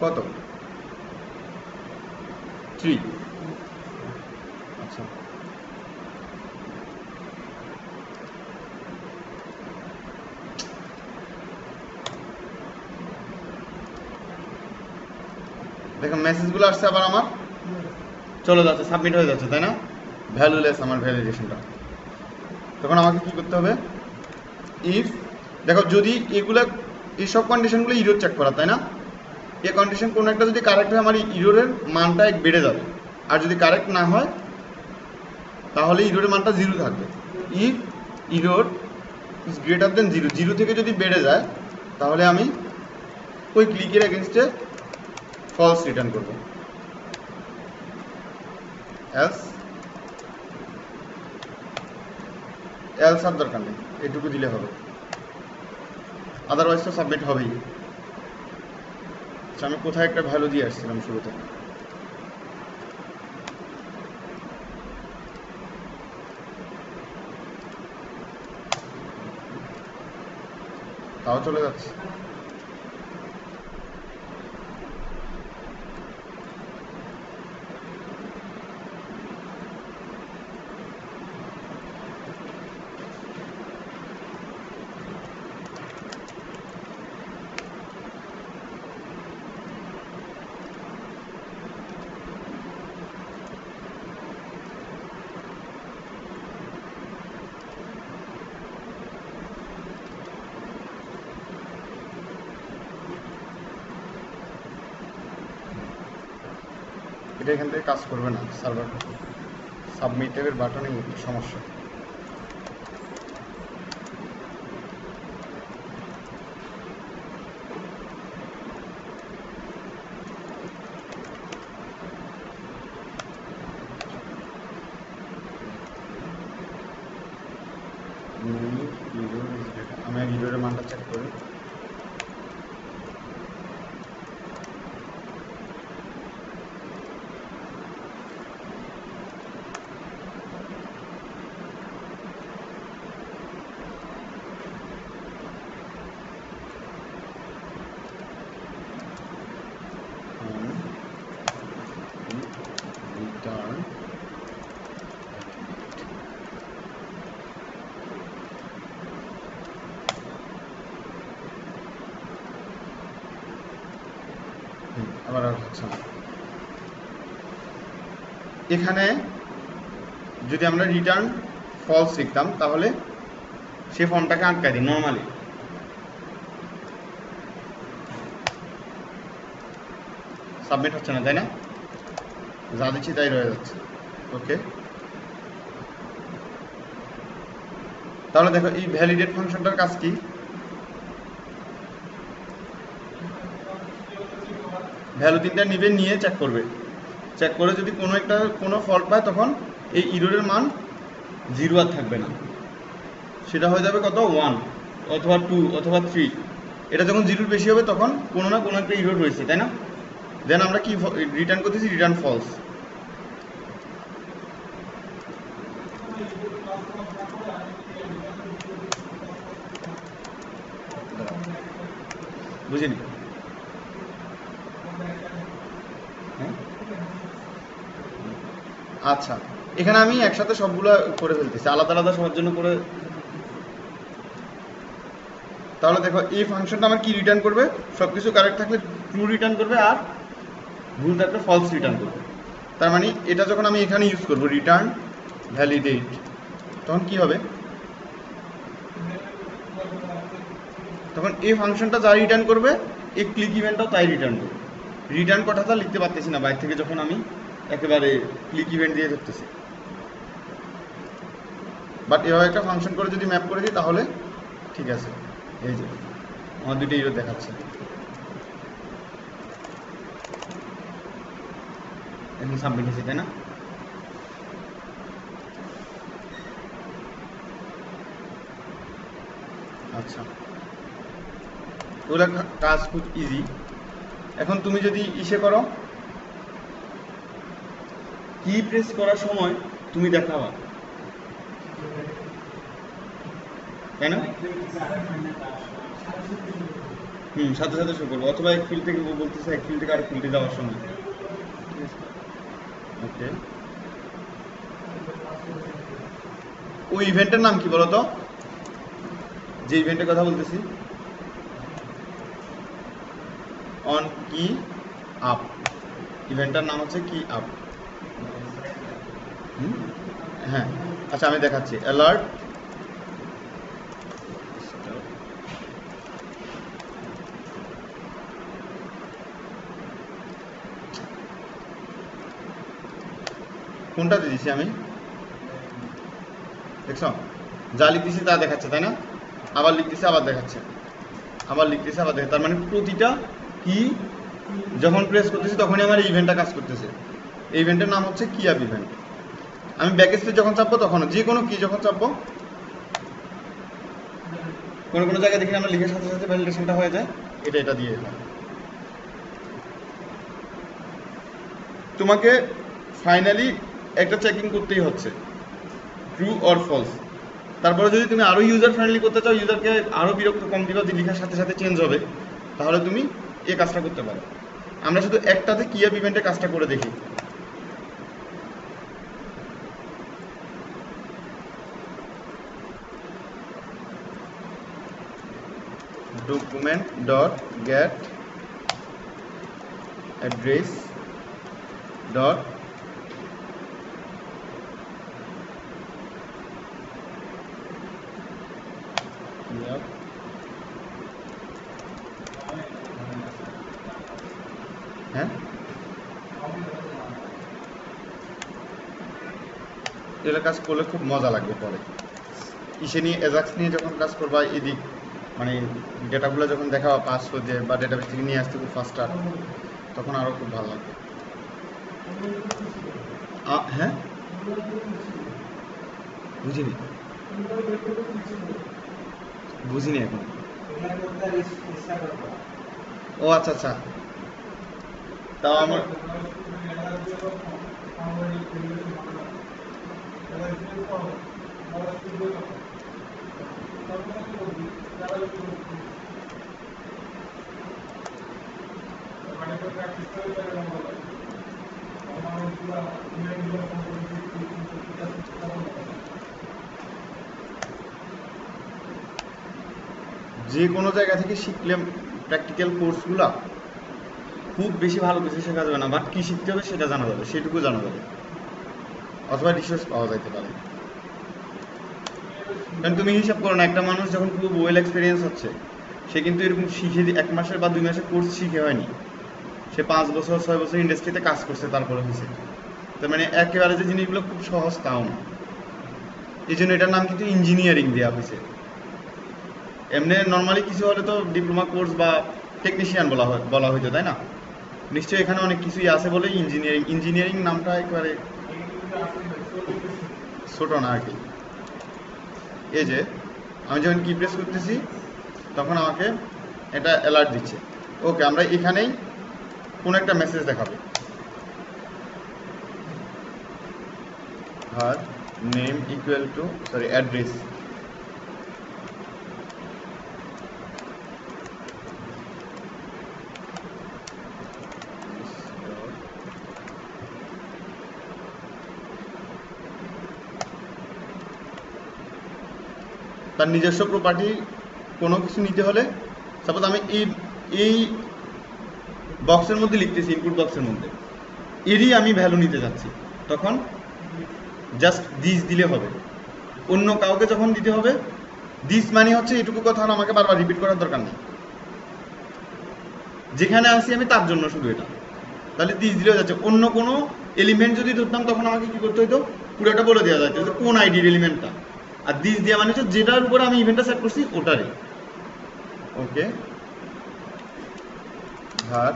কত? 3। আচ্ছা, দেখো মেসেজগুলো আসছে আবার আমার চলে যাচ্ছে, সাবমিট হয়ে যাচ্ছে, তাই না? ভ্যালুলেস আমার ভ্যালিডেশনটা। তখন আমাকে কি করতে হবে? ইফ, দেখো যদি এগুলা এইসব কন্ডিশনগুলো ইরোর চেক করা, তাই না? এই কন্ডিশন কোনো একটা যদি কারেক্ট হয় আমার ইরোরের মানটা 1 বেড়ে যাবে, আর যদি কারেক্ট না হয় তাহলে ইরোরের মানটা 0 থাকবে। If error is greater than 0, 0 থেকে যদি বেড়ে যায় তাহলে আমি ওই ক্লিকের এগেনস্টে ফলস রিটার্ন করব। এলস আর দরকার নেই, এটুকু দিলে হবে, আদারওয়াইজ তো সাবমিট হবেই। আচ্ছা, আমি কোথায় একটা ভ্যালু দিয়ে আসছিলাম শুরুতে? তাও চলে যাচ্ছে। এটা এখান থেকে কাজ করবে না, সার্ভার সাবমিটের বাটনে একটু সমস্যা। আমি ইরোরের মানটা চেক করি। রিটার্ন আবার আর হচ্ছে না। এখানে যদি আমরা রিটার্ন ফলস লিখতাম তাহলে সে ফর্মটাকে আটকায় দিই নর্মালি। সাবমিট হচ্ছে না, তাই না? যা দিচ্ছি তাই রয়ে যাচ্ছে। ওকে, তাহলে দেখো এই ভ্যালিডেট ফাংশনটার কাজ কি? ভ্যালু 3টা নিবে, নিয়ে চেক করবে, চেক করে যদি কোনো ফল্ট পায় তখন এই ইরোরের মান 0 আর থাকবে না, সেটা হয়ে যাবে কত? 1 অথবা 2 অথবা 3। এটা যখন 0-র বেশি হবে তখন কোনো না কোনো একটা ইরোর রয়েছে, তাই না? দেন আমরা কি রিটার্ন করতেছি? Return false. বুঝিনি? হ্যাঁ, আচ্ছা, এখানে আমি একসাথে সবগুলো করে ফেলতেছি, আলাদা আলাদা সবার জন্য করে। তাহলে দেখো এই ফাংশনটা আমার কি রিটার্ন করবে? সব কিছু কারেক্ট থাকলে ট্রু রিটার্ন করবে, আর ভুল থাকলে ফলস রিটার্ন করবে। তার মানে এটা যখন আমি এখানে ইউজ করব রিটার্ন ভ্যালিডেট, তখন কি হবে? তখন এই ফাংশনটা যা রিটার্ন করবে এই ক্লিক ইভেন্টটাও তাই রিটার্ন করবে। রিটার্ন কথাটা লিখতে পারতেছি না বাইরে থেকে, যখন আমি একেবারে ক্লিক ইভেন্ট দিয়ে ধরতেছি। বাট এভাবে একটা ফাংশন করে যদি ম্যাপ করে দিই তাহলে ঠিক আছে। এই যে আমার দুটো ইরো দেখাচ্ছে, এখন সাবমিট হয়েছে, তাই না? আচ্ছা, ওগুলা কাজ খুব ইজি। এখন তুমি যদি ইসে করো, কি প্রেস করার সময় তুমি দেখাবা, তাই না? সাথে সাথে শো করবো, অথবা এক ফিল্ড থেকে বলতেছে এক ফিল্ড থেকে আরেক ফিল্ডে যাওয়ার সময়। ওকে, ওই ইভেন্টের নাম কি বলতো? যে ইভেন্টের কথা বলতেছি, অন কি আপ, ইভেন্টটার নাম হচ্ছে কি আপ। হ্যাঁ, আচ্ছা আমি দেখাচ্ছি। অ্যালার্ট কোনটাতে দিছি আমি, দেখছ? যা লিখতেছি তা দেখাচ্ছে, তাই না? আবার লিখতেছি আবার দেখাচ্ছে, আবার লিখতেছি আবার দেখাচ্ছে। তার মানে প্রতিটা কি যখন প্রেস করতেছি তখনই আমার এই ইভেন্টটা কাজ করতেছে। এই ইভেন্টের নাম হচ্ছে কি আপ ইভেন্ট। আমি ব্যাক স্পেস যখন চাপবো তখন, যে কোনো কি যখন চাপবো, কোনো কোনো জায়গায় দেখি আমরা লিখের সাথে সাথে ভ্যালিডেশনটা হয়ে যায়, এটা দিয়ে হয়। তোমাকে ফাইনালি একটা চেকিং করতেই হচ্ছে, ট্রু অর ফলস। তারপরে যদি তুমি আরো ইউজার ফ্রেন্ডলি করতে চাও, ইউজারকে আরো বিরক্ত কম দিবা, যে লেখার সাথে সাথে চেঞ্জ হবে, তাহলে তুমি এই কাজটা করতে পারো। আমরা শুধু একটাতে কি আপ ইভেন্টের কাজটা করে দেখি। Document dot gate address dot হ্যাঁ, এটা কাজ করলে খুব মজা লাগবে পরে। ইসে নিয়ে এজাক্স নিয়ে যখন কাজ করবা, এদিক মানে ডেটাগুলো যখন দেখাবা পাস হতে বা ডেটাবেস থেকে নিয়ে আসতে খুব ফাস্টার, তখন আরও খুব ভালো লাগবে। হ্যাঁ, বুঝিনি বুঝিনি এখন। ও আচ্ছা আচ্ছা, তাও আমার যে কোনো জায়গা থেকে শিখলে প্র্যাকটিক্যাল কোর্সগুলা খুব বেশি ভালো কিছু শেখা যাবে না, বাট কি শিখতে হবে সেটা জানা যাবে, সেটুকু জানা যাবে, অথবা রিসোর্স পাওয়া যাইতে পারে। কারণ তুমি হিসাব করো না, একটা মানুষ যখন খুব ওয়েল এক্সপিরিয়েন্স হচ্ছে, সে কিন্তু এরকম শিখে 1 মাসের বা 2 মাসের কোর্স শিখে হয়নি, সে 5 বছর 6 বছর ইন্ডাস্ট্রিতে কাজ করছে, তারপরে হয়েছে। তার মানে একেবারে যে জিনিসগুলো খুব সহজ তাও না। এই জন্য এটার নাম কিন্তু ইঞ্জিনিয়ারিং দেওয়া হয়েছে। এমনি নর্মালি কিছু হলে তো ডিপ্লোমা কোর্স বা টেকনিশিয়ান বলা হইতো, তাই না? নিশ্চয়ই এখানে অনেক কিছুই আছে বলেই ইঞ্জিনিয়ারিং নামটা একেবারে ছোট না আর কি। এই যে আমি যখন কি প্রেস করতেছি তখন আমাকে এটা অ্যালার্ট দিচ্ছে। ওকে, আমরা এখানেই কোনো একটা মেসেজ দেখাবে, আর নেম ইকুয়াল টু অ্যাড্রেস। তার নিজস্ব প্রপার্টি কোনো কিছু নিতে হলে, সাপোজ আমি এই বক্সের মধ্যে লিখতেছি, ইনপুট বক্সের মধ্যে এরই আমি ভ্যালু নিতে যাচ্ছি, তখন জাস্ট দিস দিলে হবে। অন্য কাউকে যখন দিতে হবে দিস মানে হচ্ছে এটুকু কথা আমাকে বারবার রিপিট করার দরকার নেই, যেখানে আসি আমি তার জন্য শুধু এটা, তাহলে দিস দিলেও যাচ্ছে। অন্য কোনো এলিমেন্ট যদি ধরতাম তখন আমাকে কি করতে হতো, পুরোটা বলে দেওয়া যাচ্ছে যে কোন আইডির এলিমেন্টটা, আর দিস দেওয়া মানে হচ্ছে যেটার উপরে আমি ইভেন্টটা সেট করছি ওটারই। ওকে, var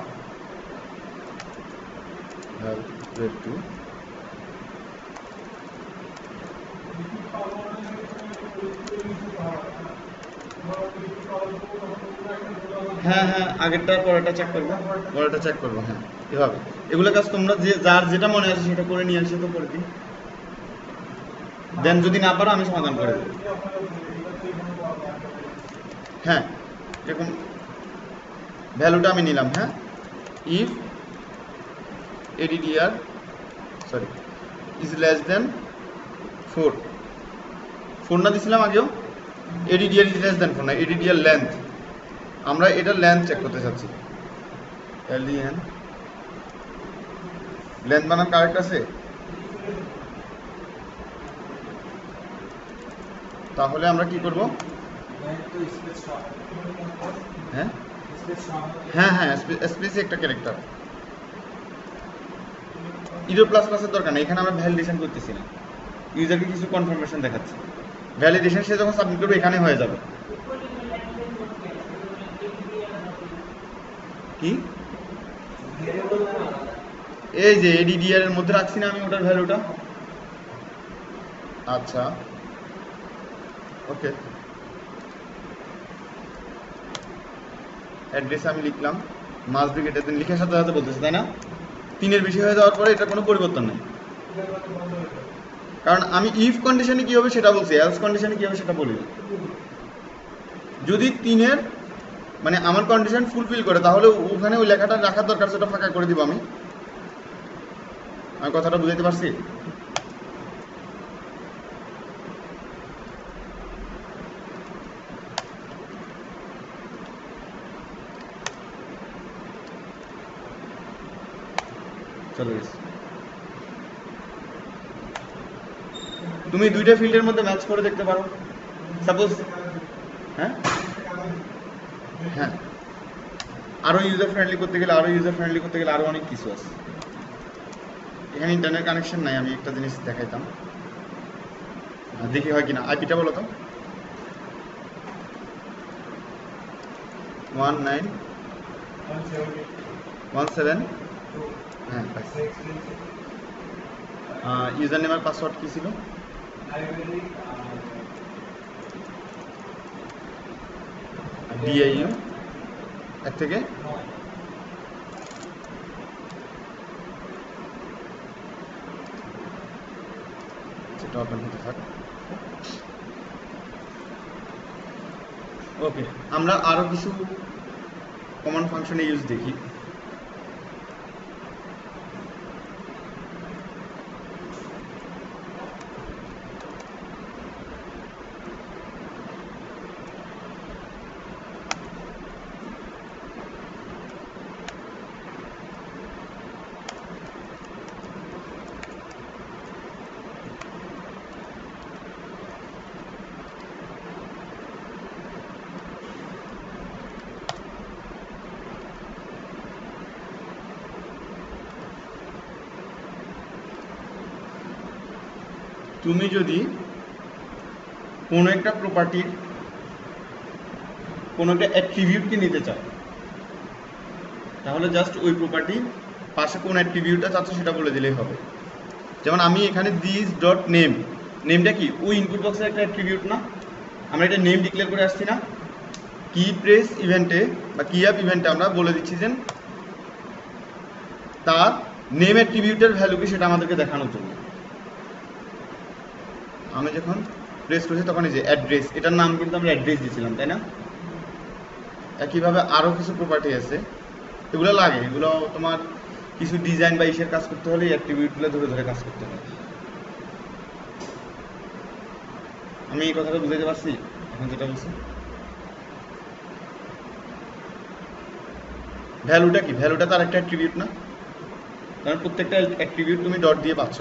var2 হ্যাঁ হ্যাঁ, আগেরটা পরেরটা চেক করবো, পরেরটা চেক করবো। হ্যাঁ, এভাবে এগুলো কাজ তোমরা যে যার যেটা মনে আছে সেটা করে নিয়ে আসে তো পরের দিন, দেন যদি না পারো আমি সমাধান করে দেবো। হ্যাঁ, এরকম ভ্যালুটা আমি নিলাম। হ্যাঁ, if ADDR sorry is less than 4, 4 না দিছিলাম আগেও, এডিডিআর ইজ লেস দেন 4 না, এডিডিআর লেন্থ, আমরা এটা লেন্থ চেক করতে চাচ্ছি। এলডিএন লেন্থ বানান কারেক্ট আছে, তাহলে আমরা কি করব? হ্যাঁ হ্যাঁ হ্যাঁ, স্পেসে একটা ক্যারেক্টার, ইরো প্লাস প্লাসের দরকার নেই, এখানে আমরা ভ্যালিডেশন করতেছি না, ইউজারকে কিছু কনফার্মেশন দেখাচ্ছি। ভ্যালিডেশন সে যখন সাবমিট করবে এখানে হয়ে যাবে। কি এই যে এডিডিআর এর মধ্যে রাখছি না আমি ওটার ভ্যালুটা। আচ্ছা ওকে, অ্যাড্রেস আমি লিখলাম, মাস্ট বি গ্রেটার দেন লিখার সাথে সাথে বলতেছে, তাই না? 3-এর বেশি হয়ে যাওয়ার পরে এটা কোনো পরিবর্তন নেই, কারণ আমি ইফ কন্ডিশনে কি হবে সেটা বলছি, এলস কন্ডিশনে কি হবে সেটা বলি। যদি 3-এর মানে আমার কন্ডিশন ফুলফিল করে তাহলে ওখানে ওই লেখাটা রাখার দরকার, সেটা ফাঁকা করে দিব আমি। কথাটা বুঝাইতে পারছি? চলে গেছে। তুমি দুইটা ফিল্ডের মধ্যে ম্যাচ করে দেখতে পারো, সাপোজ। হ্যাঁ হ্যাঁ, আরো ইউজার ফ্রেন্ডলি করতে গেলে আরো অনেক কিছু আছে। এখানে ইন্টারনেট কানেকশন নাই, আমি একটা জিনিস দেখাইতাম, দেখি হয় কিনা। আইপিটা বলো তো। 1917 হ্যাঁ, ইউজার নেম আর পাসওয়ার্ড কি ছিল? ডিআইইউ 1 থেকে ওকে, আমরা আরো কিছু কমন ফাংশনে ইউজ দেখি। তুমি যদি কোনো একটা প্রপার্টির কোনো একটা অ্যাট্রিবিউটকে নিতে চাও, তাহলে জাস্ট ওই প্রপার্টির পাশে কোন অ্যাট্রিবিউটটা চাচ্ছ সেটা বলে দিলেই হবে। যেমন আমি এখানে দিস ডট নেম, নেমটা কি ওই ইনপুট বক্সের একটা অ্যাট্রিবিউট না? আমরা এটা নেম ডিক্লেয়ার করে আসছি না? কি প্রেস ইভেন্টে বা কি অ্যাপ ইভেন্টে আমরা বলে দিচ্ছি যে তার নেম অ্যাট্রিবিউটের ভ্যালু কি সেটা আমাদেরকে দেখানোর জন্য। আমি যখন প্রেস করছি তখন এই যে অ্যাড্রেস, এটার নাম কিন্তু আমরা অ্যাড্রেস দিয়েছিলাম, তাই না? একইভাবে আরও কিছু প্রপার্টি আছে, এগুলো লাগে, এগুলো তোমার কিছু ডিজাইন বা ইসের কাজ করতে হলে অ্যাট্রিবিউটগুলো ধরে ধরে কাজ করতে হবে। আমি এই কথাটা বুঝাইতে পারছি এখন যেটা বলছি? ভ্যালুটা কি? ভ্যালুটা তার একটা অ্যাট্রিবিউট না? কারণ প্রত্যেকটা অ্যাট্রিবিউট তুমি ডট দিয়ে পাচ্ছ।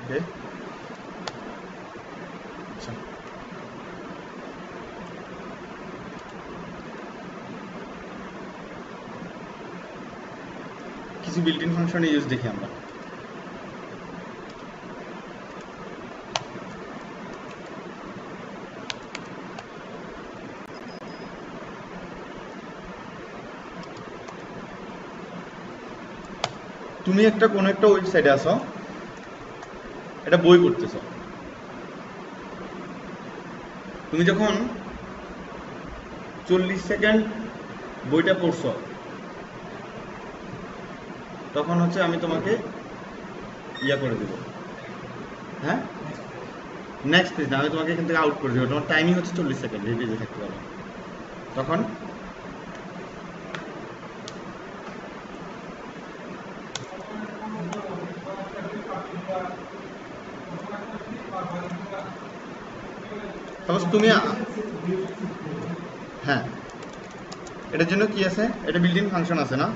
ওকে, আচ্ছা কিছু বিল্ট ইন ফাংশনের ইউজ দেখি আমরা। তুমি একটা কোনো একটা ওয়েবসাইটে আসো, এটা বই পড়তেছো, তুমি যখন 40 সেকেন্ড বইটা পড়ছো তখন হচ্ছে আমি তোমাকে ইয়া করে দেবো, হ্যাঁ নেক্সট পেজ না, আমি তোমাকে এখান থেকে আউট করে দেবো, তোমার টাইমিং হচ্ছে 40 সেকেন্ড, এই পেজে থাকতে পারো। তখন সাপোজ তুমি হ্যাঁ, এটার জন্য কি আছে, এটা বিল্ট ইন ফাংশন আছে না,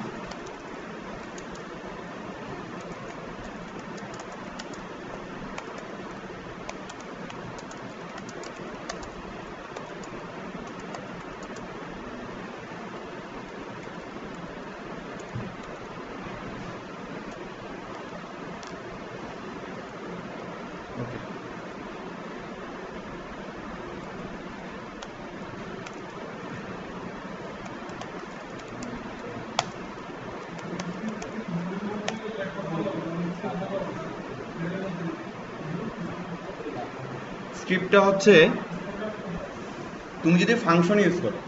ওকে স্ক্রিপ্টটা হচ্ছে তুমি যদি ফাংশন ইউজ করো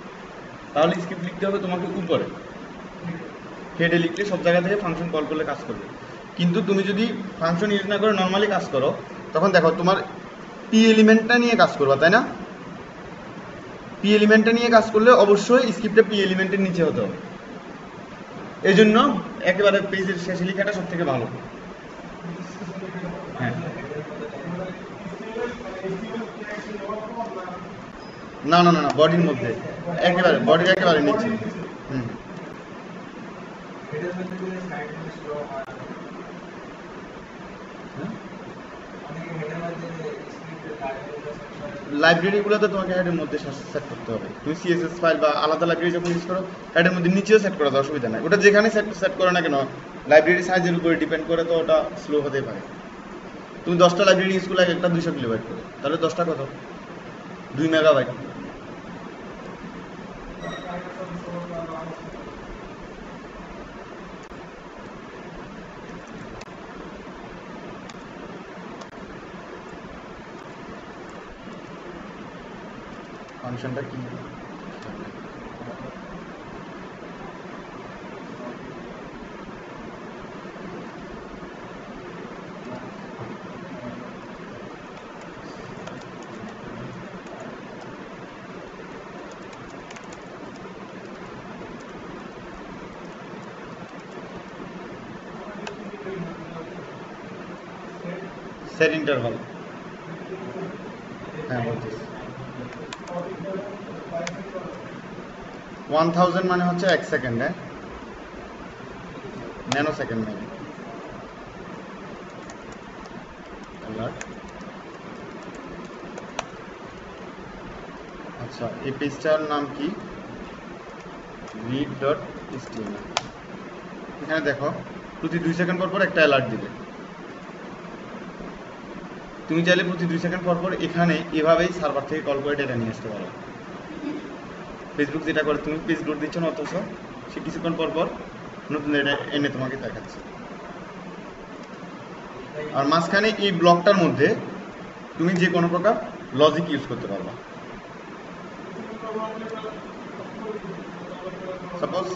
তাহলে স্ক্রিপ্ট লিখতে হবে তোমাকে উপরে, হেডে লিখলে সব জায়গা থেকে ফাংশন কল করলে কাজ করবে। কিন্তু তুমি যদি ফাংশন ইউজ না করে নর্মালি কাজ করো তখন দেখো তোমার পি এলিমেন্টটা নিয়ে কাজ করবা, তাই না? পি এলিমেন্টটা নিয়ে কাজ করলে অবশ্যই স্ক্রিপ্টটা পি এলিমেন্টের নিচে হতে হবে, এই জন্য একেবারে পেজের শেষে লেখাটা সব থেকে ভালো। হ্যাঁ না না না না, বডির মধ্যে একেবারে, বডির একেবারে নিচে। হুম লাইব্রেরিগুলোতে তোমাকে হেডের মধ্যে সেট করতে হবে, তুমি সিএসএস ফাইল বা আলাদা লাইব্রেরি যখন ইউজ করো হেডের মধ্যে নিচেও সেট করা যায়, অসুবিধা নাই, ওটা যেখানে সেট করো না কেন লাইব্রেরি সাইজের উপরে ডিপেন্ড করে তো ওটা স্লো হতেই পারে। তুমি 10টা লাইব্রেরি ইউজ করলে একটা 200 কিলোবাইট করে, তাহলে 10টা কত, 2 মেগাবাইট। ফাংশনটা কি, সেট ইন্টারভাল, হ্যাঁ বলতেছি 1000 মানে হচ্ছে 1 সেকেন্ড, হ্যাঁ ন্যানো সেকেন্ড মানে। আচ্ছা এই পেজটার নাম কি, read.html। এখানে দেখো প্রতি 2 সেকেন্ড পর পর একটা অ্যালার্ট দিবে, তুমি চাইলে প্রতি 2 সেকেন্ড পর পর এখানে এভাবেই সার্ভার থেকে কল করে ডেটা নিয়ে আসতে পারো। ফেসবুক যেটা করে, তুমি পেজ লোড দিচ্ছ না অথচ সে কিছুক্ষণ পর পর নতুন ডেটা এনে তোমাকে দেখাচ্ছে। আর মাঝখানে এই ব্লকটার মধ্যে তুমি যে কোনো প্রকার লজিক ইউজ করতে পারবা। সাপোজ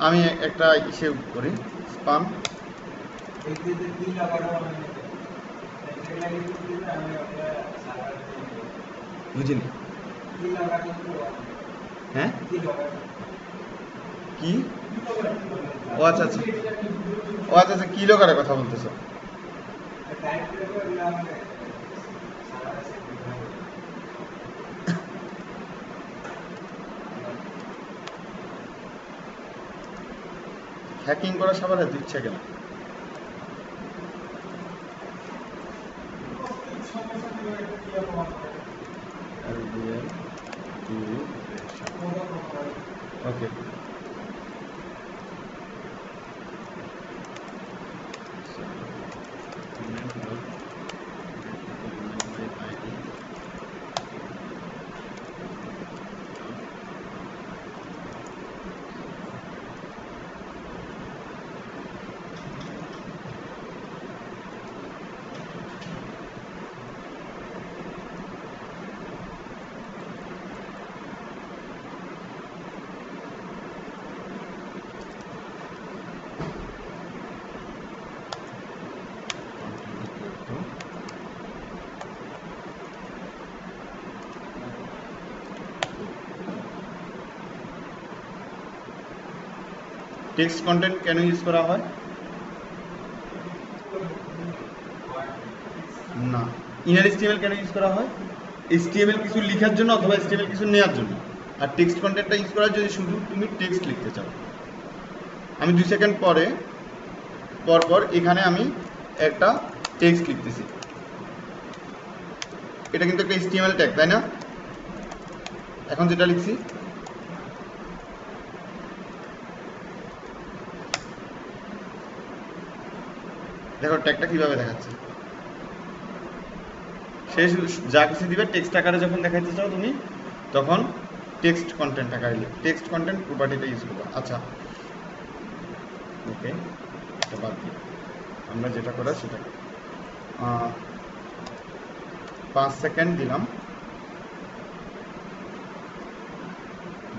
আমি একটা ইসে করি স্পাম, বুঝিনি, হ্যাঁ কি, ও আচ্ছা আচ্ছা, ও আচ্ছা আচ্ছা কি লোকারের কথা বলতেছো, হ্যাকিং করা সবার এত ইচ্ছা কেন? LDL duration. Okay. Text content কেন ইউজ করা হয়? না। ইনার HTML কেন ইউজ করা হয়? HTML কিছু লেখার জন্য অথবা HTML কিছু নেওয়ার জন্য। আর টেক্সট কন্টেন্টটা ইউজ করা যদি শুধু তুমি টেক্সট লিখতে চাও। আমি 2 সেকেন্ড পর এখানে আমি একটা টেক্সট লিখতেছি। এটা কিন্তু একটা HTML ট্যাগ, তাই না? এখন যেটা লিখছি দেখো ট্যাগটা কিভাবে দেখাচ্ছে। শেষ যা কিছু দিবে টেক্সট আকারে যখন দেখাইতে চাও তুমি, তখন টেক্সট কন্টেন্ট আকারে টেক্সট কন্টেন্ট প্রপার্টিটা ইউজ করবা। আচ্ছা, ওকে, এটা বাদ দিই। আমরা যেটা করা সেটা 5 সেকেন্ড দিলাম,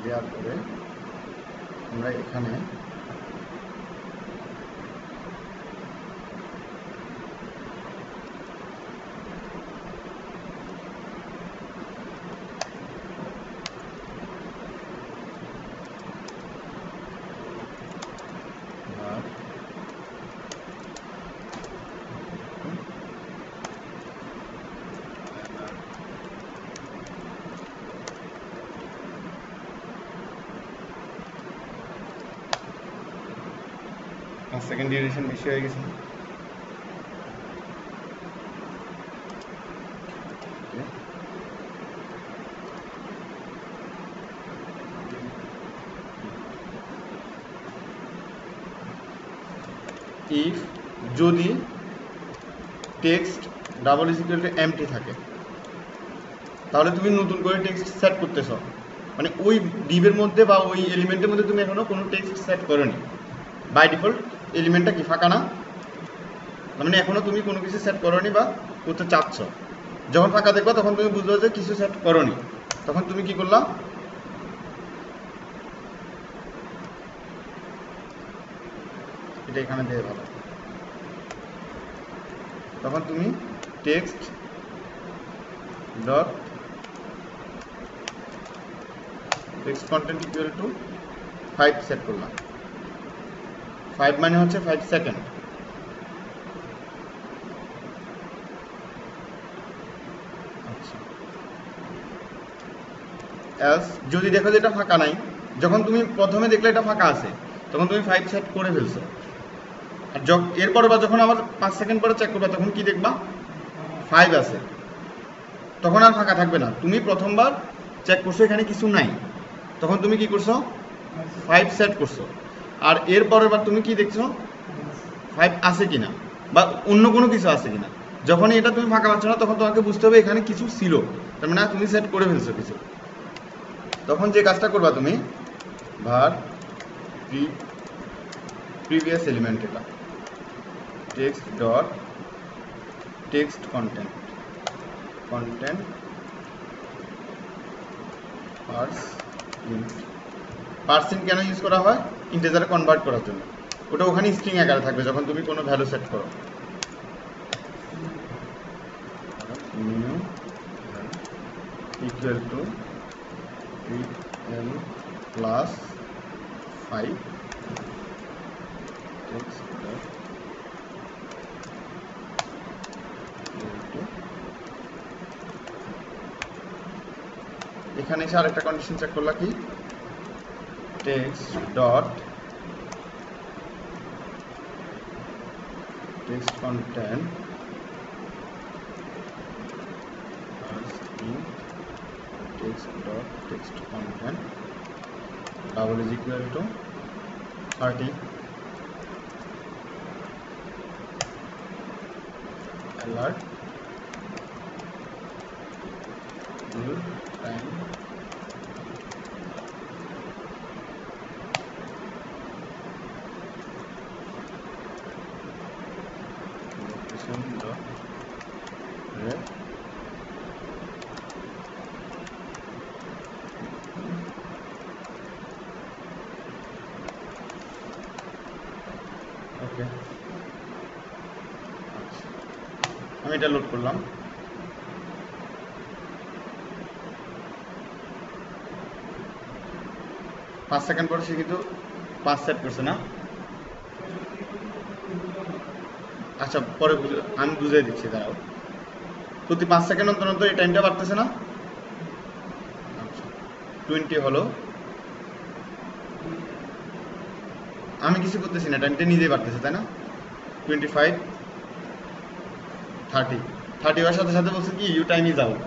দেওয়ার পরে আমরা এখানে সেকেন্ড ডিউরেশন বেশি হয়ে গেছে। ইফ যদি text double is equal to empty থাকে, তাহলে তুমি নতুন করে টেক্সট সেট করতেছ, মানে ওই ডিভের মধ্যে বা ওই এলিমেন্টের মধ্যে তুমি এখনো কোনো টেক্সট সেট করোনি। বাই ডিফল্ট এলিমেন্টটা কি ফাঁকা না, মানে এখনো তুমি কোনো কিছু সেট করোনি বা করতে চাচ্ছ। যখন ফাঁকা দেখবা তখন তুমি বুঝবে যে কিছু সেট করোনি, তখন তুমি কি করলা, এটা এখানে দিয়ে ভালো, তখন তুমি text dot text content equal to 5 set করলাম। 5 মানে হচ্ছে 5 সেকেন্ড। আচ্ছা, এলস যদি দেখো যে এটা ফাঁকা নাই, যখন তুমি প্রথমে দেখলে এটা ফাঁকা আছে তখন তুমি 5 সেট করে ফেলছো, আর এরপর বা যখন আবার 5 সেকেন্ড পরে চেক করবে তখন কি দেখবা 5 আছে, তখন আর ফাঁকা থাকবে না। তুমি প্রথমবার চেক করছো এখানে কিছু নাই, তখন তুমি কি করছো 5 সেট করছো, আর এর পরের বার তুমি কি দেখছো 5 আছে কিনা বা অন্য কোনো কিছু আছে কিনা। যখন এটা তুমি ফাঁকা পাচ্ছ না তখন তোমাকে বুঝতে হবে এখানে কিছু ছিল, তার মানে তুমি সেট করে ফেলছো কিছু। তখন যে কাজটা করবা তুমি var প্রিভিয়াস এলিমেন্ট, এটা text dot text content percent কেন ইউজ করা হয়, ইন্টিজারে কনভার্ট করার জন্য। ওটা ওখানে স্ট্রিং আকারে থাকবে যখন তুমি কোনো ভ্যালু সেট করো। New equal to l plus 5 text dot এখানে এসে আরেকটা কন্ডিশন চেক করলা কি, text dot text content text content double is equal to 30 alert view time location dot ref ওকে আমি এটা লোড করলাম। 5 সেকেন্ড পরে সে কিন্তু 5 সেট করছে না। আচ্ছা পরে আমি বুঝিয়ে দিচ্ছি, দাঁড়াও। প্রতি 5 সেকেন্ড অন্তর অন্তর এই টাইমটা বাড়তেছে না। আচ্ছা 20 হলো, আমি কিছু করতেছি না, টাইমটা নিজেই বাড়তেছে তাই না। 25 30 30 হওয়ার সাথে সাথে বলছে কি you time is out.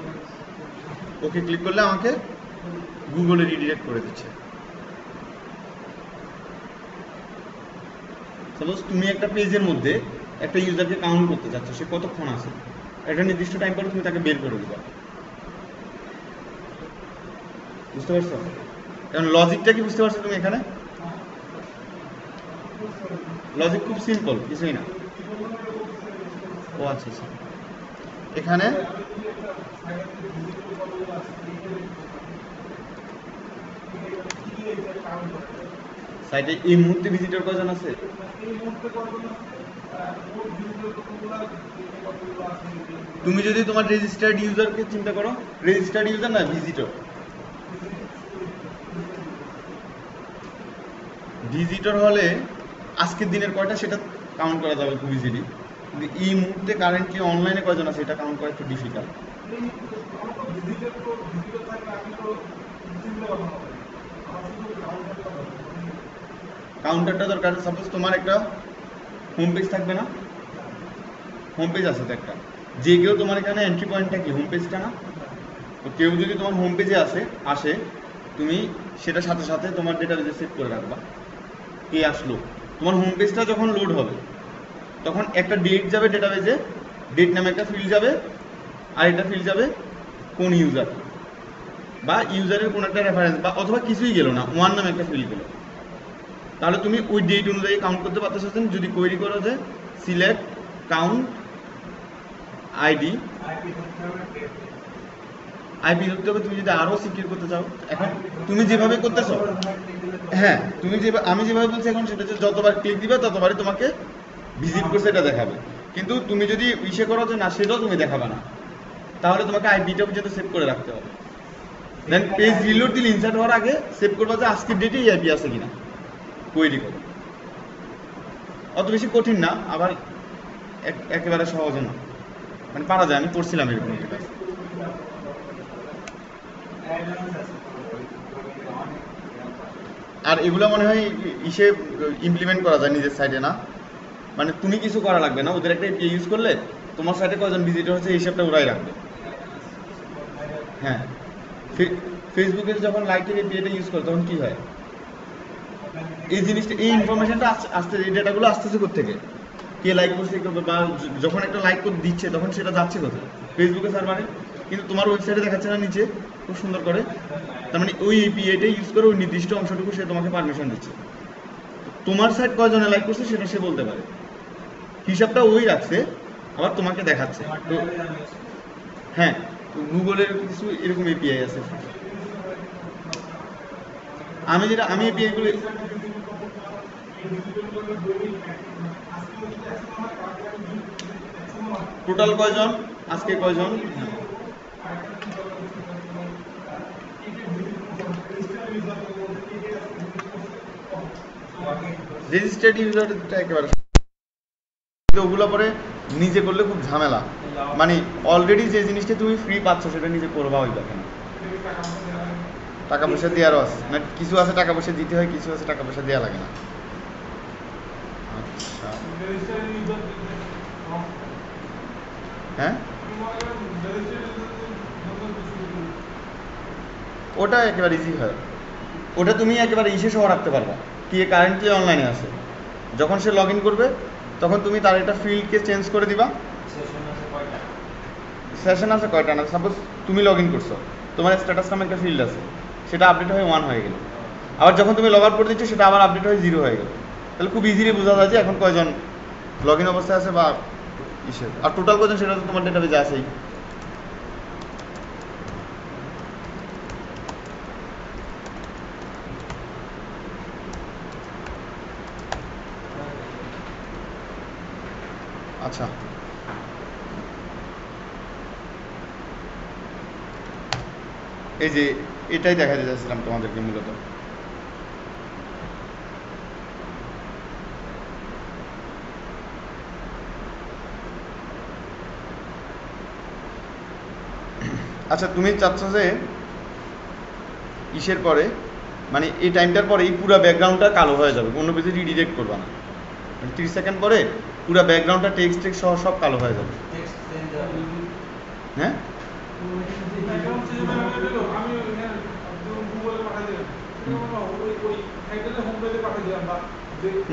Okay click করলে আমাকে গুগলে রিডিরেক্ট করে দিচ্ছে। সাপোজ তুমি একটা পেজের মধ্যে একটা ইউজারকে কাউন্ট করতে চাচ্ছ, সে কতক্ষণ আছে, একটা নির্দিষ্ট টাইম পরে তুমি তাকে বের করে দিবা। বুঝতে পারছো? এখন লজিকটা কি বুঝতে পারছো তুমি? এখানে লজিক খুব সিম্পল, কিছুই না। ও আচ্ছা আচ্ছা, এখানে সাইটে এই মুহূর্তে ভিজিটর কয়জন আছে? তুমি যদি তোমার রেজিস্টার্ড ইউজারকে চিন্তা করো, রেজিস্টার্ড ইউজার না ভিজিটর, ভিজিটর হলে আজকের দিনের কয়টা সেটা কাউন্ট করা যাবে খুব ইজিলি, কিন্তু এই মুহূর্তে কারেন্টলি অনলাইনে কয়জন আছে এটা কাউন্ট করা একটু ডিফিকাল্ট। কাউন্টারটা দরকার। সাপোজ তোমার একটা হোম পেজ থাকবে না, হোম পেজ আছে তো একটা, যে কেউ তোমার এখানে এন্ট্রি পয়েন্টটা কি হোম পেজটা না, তো কেউ যদি তোমার হোম পেজে আসে তুমি সেটার সাথে সাথে তোমার ডেটাবেজে সেভ করে রাখবা কে আসলো। তোমার হোম পেজটা যখন লোড হবে তখন একটা ডেট যাবে ডেটাবেজে, ডেট নামে একটা ফিল্ড যাবে, আর এটা ফিল্ড যাবে কোন ইউজার বা ইউজারের কোন একটা রেফারেন্স বা অথবা কিছুই গেল না, ওয়ান নামে একটা ফিল্ড গেল। তাহলে তুমি ওই ডেট অনুযায়ী কাউন্ট করতে পারতেছো। যদি কোয়েরি করো যে সিলেক্ট কাউন্ট আইডি, আইপি ধরতে হবে। তুমি যদি আরো সিকিউর করতে চাও, এখন তুমি যেভাবে করতেছো, হ্যাঁ তুমি আমি যেভাবে বলছি এখন সেটা হচ্ছে যতবার ক্লিক দিবে ততবারই তোমাকে ভিজিট করছে এটা দেখাবে। কিন্তু তুমি যদি ইসে করো যে না সেটাও তুমি দেখাবে না, তাহলে তোমাকে আইপিটা পর্যন্ত সেভ করে রাখতে হবে। দেন পেজ রিলোড দিলে ইনসার্ট হওয়ার আগে সেভ করবা যে আজকের ডেটে এই আইপি আছে কিনা, কোয়েরি করো। অত বেশি কঠিন না, আবার একেবারে সহজে না, মানে পারা যায়। আমি করছিলাম এরকম একটা কাজ। আর এগুলো মনে হয় ইসে ইমপ্লিমেন্ট করা যায় নিজের সাইটে না, মানে তুমি কিছু করা লাগবে না, ওদের একটা এপিআই ইউজ করলে তোমার সাইটে কয়জন ভিজিটর হচ্ছে এই হিসাবটা ওরাই রাখবে। হ্যাঁ, ফেসবুকে যখন লাইকের এপিআইটা ইউজ করে তখন কি হয়, এই জিনিসটা এই ইনফরমেশনটা আসতে এই ডেটাগুলো আসতেছে কোত্থেকে, কে লাইক করছে বা যখন একটা লাইক করে দিচ্ছে তখন সেটা যাচ্ছে কোথায়, ফেসবুকে সার্ভারে। কিন্তু তোমার ওয়েবসাইটে দেখাচ্ছে না নিচে খুব সুন্দর করে, তার মানে ওই এপিআইটা ইউজ করে ওই নির্দিষ্ট অংশটুকু সে তোমাকে পারমিশন দিচ্ছে। তোমার সাইট কয়জনে লাইক করছে সেটা সে বলতে পারে, হিসাবটা ওই রাখছে, আবার তোমাকে দেখাচ্ছে। তো হ্যাঁ, গুগলের কিছু এরকম এপিআই আছে। আমি এপিআই গুলো টোটাল কয়জন, আজকে কয়জন, রেজিস্টার্ড ইউজারটা একেবারে ওগুলো পরে নিজে করলে খুব ঝামেলা। মানে অলরেডি যে জিনিসটা তুমি ফ্রি পাচ্ছ সেটা নিজে করবা ওই দেখেন। টাকা পয়সা দেওয়ারও আছে, মানে কিছু আছে টাকা পয়সা দিতে হয়, কিছু আছে টাকা পয়সা দেওয়া লাগে না। আচ্ছা হ্যাঁ, ওটা একেবারে ইজি হয়। ওটা তুমি একেবারে ইসে সহ রাখতে পারবা, কি কারেন্টলি অনলাইনে আছে। যখন সে লগ ইন করবে তখন তুমি তার একটা ফিল্ডকে চেঞ্জ করে দিবা। সেশন আছে কয়টা না, সাপোজ তুমি লগ ইন করছো, তোমার স্ট্যাটাস নামে একটা ফিল্ড আছে, সেটা আপডেট হয়ে 1 হয়ে গেল। আবার যখন তুমি লগ আউট করে দিচ্ছ সেটা আবার আপডেট হয়ে 0 হয়ে গেল। তাহলে খুব ইজিলি বোঝা যায় যে এখন কয়জন লগ ইন অবস্থায় আছে বা ইসে, আর টোটাল কয়জন সেটা তো তোমার ডেটাবেজে আছেই। আচ্ছা, এই যে এটাই দেখাতে চাইছিলাম তোমাদেরকে মূলত। আচ্ছা, তুমি চাচ্ছ যে ইসের পরে মানে এই টাইমটার পরে এই পুরো ব্যাকগ্রাউন্ডটা কালো হয়ে যাবে, কোনো কিছু রিডিরেক্ট করবা না। 30 সেকেন্ড পরে পুরো ব্যাকগ্রাউন্ডটা টেক্সট সহ সব কালো হয়ে যাবে। হ্যাঁ,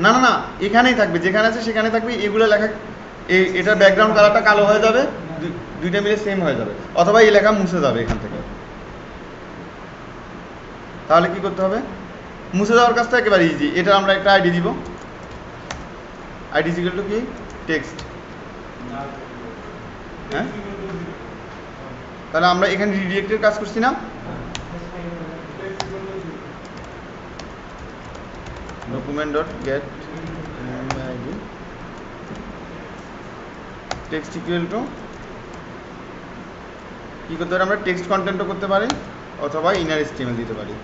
না না না, এখানেই থাকবে, যেখানে আছে সেখানে থাকবে, এগুলো লেখা এটার ব্যাকগ্রাউন্ড কালারটা কালো হয়ে যাবে, দুইটা মিলে সেম হয়ে যাবে, অথবা এই লেখা মুছে যাবে এখান থেকে। তাহলে কি করতে হবে, মুছে যাওয়ার কাজটা একেবারে ইজি। এটা আমরা একটা আইডি দিব, আইডি ইকুয়াল টু কি টেক্সট। হ্যাঁ, তাহলে আমরা এখানে রিডিরেক্টের কাজ করছি না, document dot gate ID text equal to কি করতে পারি, আমরা টেক্সট কন্টেন্টও করতে পারি অথবা ইনার এসটিএমএল দিতে পারি।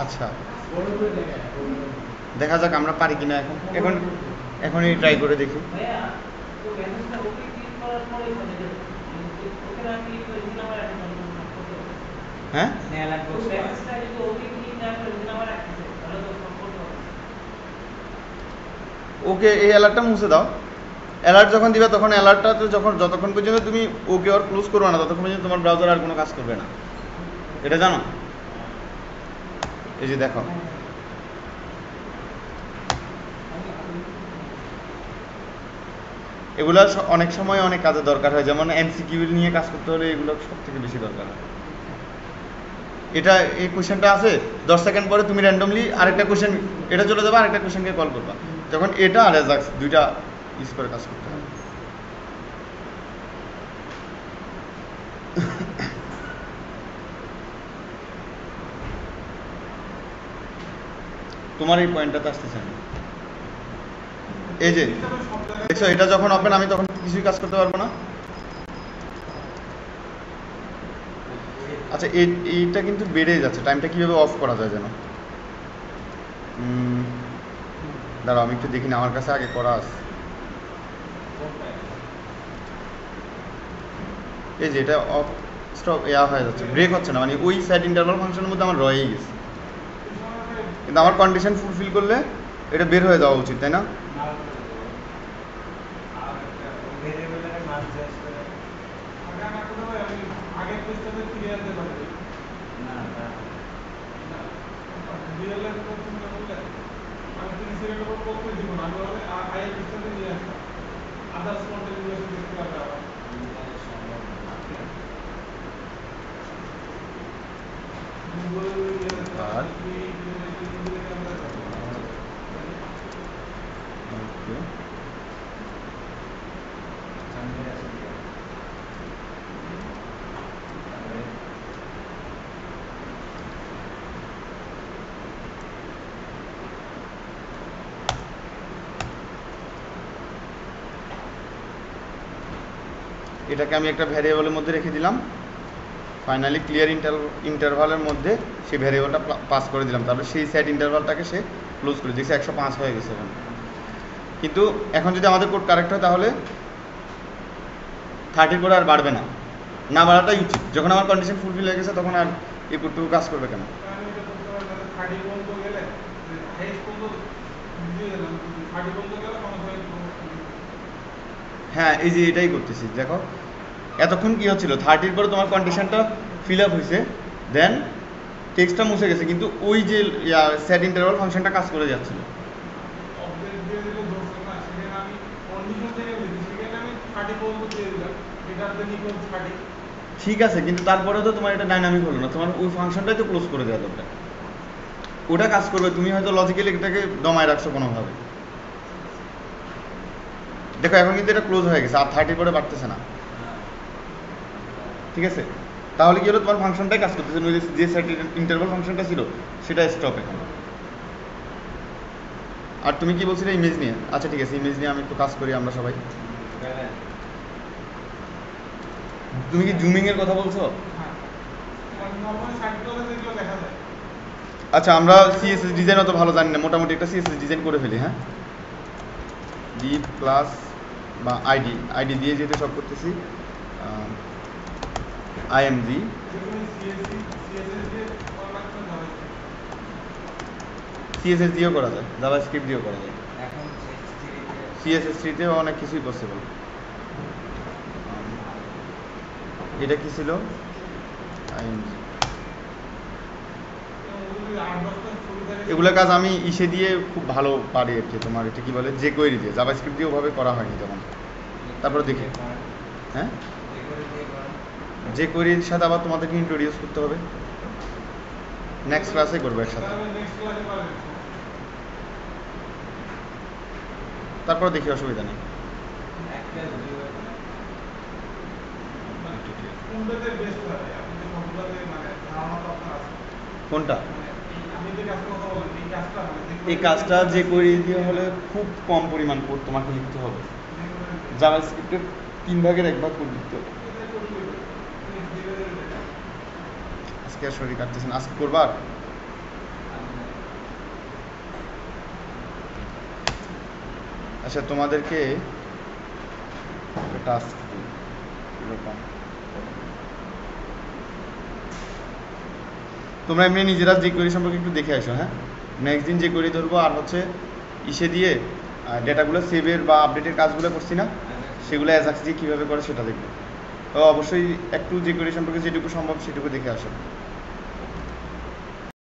আচ্ছা, দেখা যাক আমরা পারি কিনা এখন এখন এখনই ট্রাই করে দেখি। হ্যাঁ, ওকে এই অ্যালার্টটা মুছে দাও। অ্যালার্ট যখন দিবে তখন অ্যালার্টটা তো যতক্ষণ পর্যন্ত তুমি ওকে আর ক্লোজ করবে না ততক্ষণ পর্যন্ত তোমার ব্রাউজার আর কোনো কাজ করবে না, এটা জানো। এই যে দেখো, এগুলো অনেক সময় অনেক কাজে দরকার হয়, যেমন এমসিকিউ নিয়ে কাজ করতে হলে এগুলো সব থেকে বেশি দরকার হয়। এটা এই কোশ্চেনটা আছে 10 সেকেন্ড পরে তুমি র্যান্ডমলি আরেকটা কোশ্চেন, এটা চলে যাবে আরেকটা কোশ্চেনকে কল করবা, যখন এটা আর এজাক্স দুইটা ইউজ করে কাজ করতে হবে। তোমার এই পয়েন্টটাতে আসতেছে না, এই যে দেখছো এটা যখন ওপেন আমি তখন কিছুই কাজ করতে পারবো না। আচ্ছা, এইটা কিন্তু বেড়ে যাচ্ছে, টাইমটা কিভাবে অফ করা যায় যেন, দাঁড়াও আমি একটু দেখি না, আমার কাছে আগে করা আছে। এই যে এটা অফ স্টপ হয়ে যাচ্ছে, ব্রেক হচ্ছে না, মানে ওই সেট ইন্টারভাল ফাংশনের মধ্যে আমার রয়েই গেছে, কিন্তু আমার কন্ডিশন ফুলফিল করলে এটা বের হয়ে যাওয়া উচিত, তাই না? এটাকে আমি একটা ভ্যারিয়েবলের মধ্যে রেখে দিলাম। ফাইনালি ক্লিয়ার ইন্টারভালের মধ্যে সেই ভ্যারিয়েবলটা পাস করে দিলাম, তারপরে সেই সেট ইন্টারভালটাকে সে ক্লোজ করে দিয়েছে। 105 হয়ে গেছে এখন। কিন্তু এখন যদি আমাদের কোড কারেক্ট হয় তাহলে 30 করে আর বাড়বে না, না বাড়াটাই উচিত। যখন আমার কন্ডিশন ফুলফিল হয়ে গেছে তখন আর এই কোডটুকু কাজ করবে কেন? হ্যাঁ, এই যে এটাই করতেছি। দেখো এতক্ষণ কি হচ্ছিল, 30 পরে তোমার কন্ডিশনটা ফিল আপ হয়েছে, দেন টেক্সটটা মুছে গেছে, কিন্তু ওই যে সেট ইন্টারভাল ফাংশনটা কাজ করে যাচ্ছিল। ঠিক আছে, কিন্তু তারপরে তো তোমার এটা ডাইনামিক হলো না, তোমার ওই ফাংশনটাই তো ক্লোজ করে দেওয়া দরকার। ওটা কাজ করবে, তুমি হয়তো লজিক্যালি এটাকে দমায় রাখছো কোনোভাবে। দেখো এখন কিন্তু এটা ক্লোজ হয়ে গেছে, আর 30 পরে বাড়তেছে না। ঠিক আছে, তাহলে কি হলো, তোমার ফাংশনটাই কাজ করতেছে, যে সেট ইন্টারভাল ফাংশনটা ছিল সেটা স্টপ এখন। আর তুমি কি বলছিলে ইমেজ নিয়ে? আচ্ছা ঠিক আছে, ইমেজ নিয়ে আমি একটু কাজ করি আমরা সবাই। তুমি কি জুমিং এর কথা বলছো? আচ্ছা, আমরা সিএসএস ডিজাইন অত ভালো জানি না, মোটামুটি একটা সিএসএস ডিজাইন করে ফেলি। হ্যাঁ, ডিপ ক্লাস বা আইডি দিয়ে যেহেতু সব করতেছি, আইএমজি সিএসএস দিয়েও করা যায়, জাভাস্ক্রিপ্ট দিয়েও করা যায়। সিএসএস 3-তেও অনেক কিছুই পসিবল। এটা কি ছিল? আইএমজি। এগুলো কাজ আমি ইসে দিয়ে খুব ভালো পারি আর কি, তোমার এটা কি বলে, যে কোয়েরি দিয়ে। জাভাস্ক্রিপ্ট দিয়ে ওভাবে করা হয়নি তেমন। তারপরে দেখি, হ্যাঁ, যে কোয়েরির সাথে আবার তোমাদেরকে ইন্ট্রোডিউস করতে হবে, নেক্সট ক্লাসে করবো একসাথে। তারপরে দেখি, অসুবিধা নেই। কোনটা? এই কাজটা যে কোয়েরি দিয়ে হলে খুব কম পরিমাণ কোড তোমাকে লিখতে হবে, জাভাস্ক্রিপ্টের 3/1 কোড লিখতে হবে। আজকে আর শরীর কাটতেছে না, আজকে করবা? আচ্ছা, তোমাদেরকে একটা টাস্ক এরকম, তোমরা এমনি নিজেরা যে কোয়েরি সম্পর্কে একটু দেখে আসো। হ্যাঁ, নেক্সট দিন যে কোয়েরি ধরবো, আর হচ্ছে ইসে দিয়ে ডেটাগুলো সেভের বা আপডেটের কাজগুলো করছি না, সেগুলো অ্যাজাক্স দিয়ে কীভাবে করে সেটা দেখবো। তো অবশ্যই একটু যে কোয়েরি সম্পর্কে যেটুকু সম্ভব সেটুকু দেখে আসো।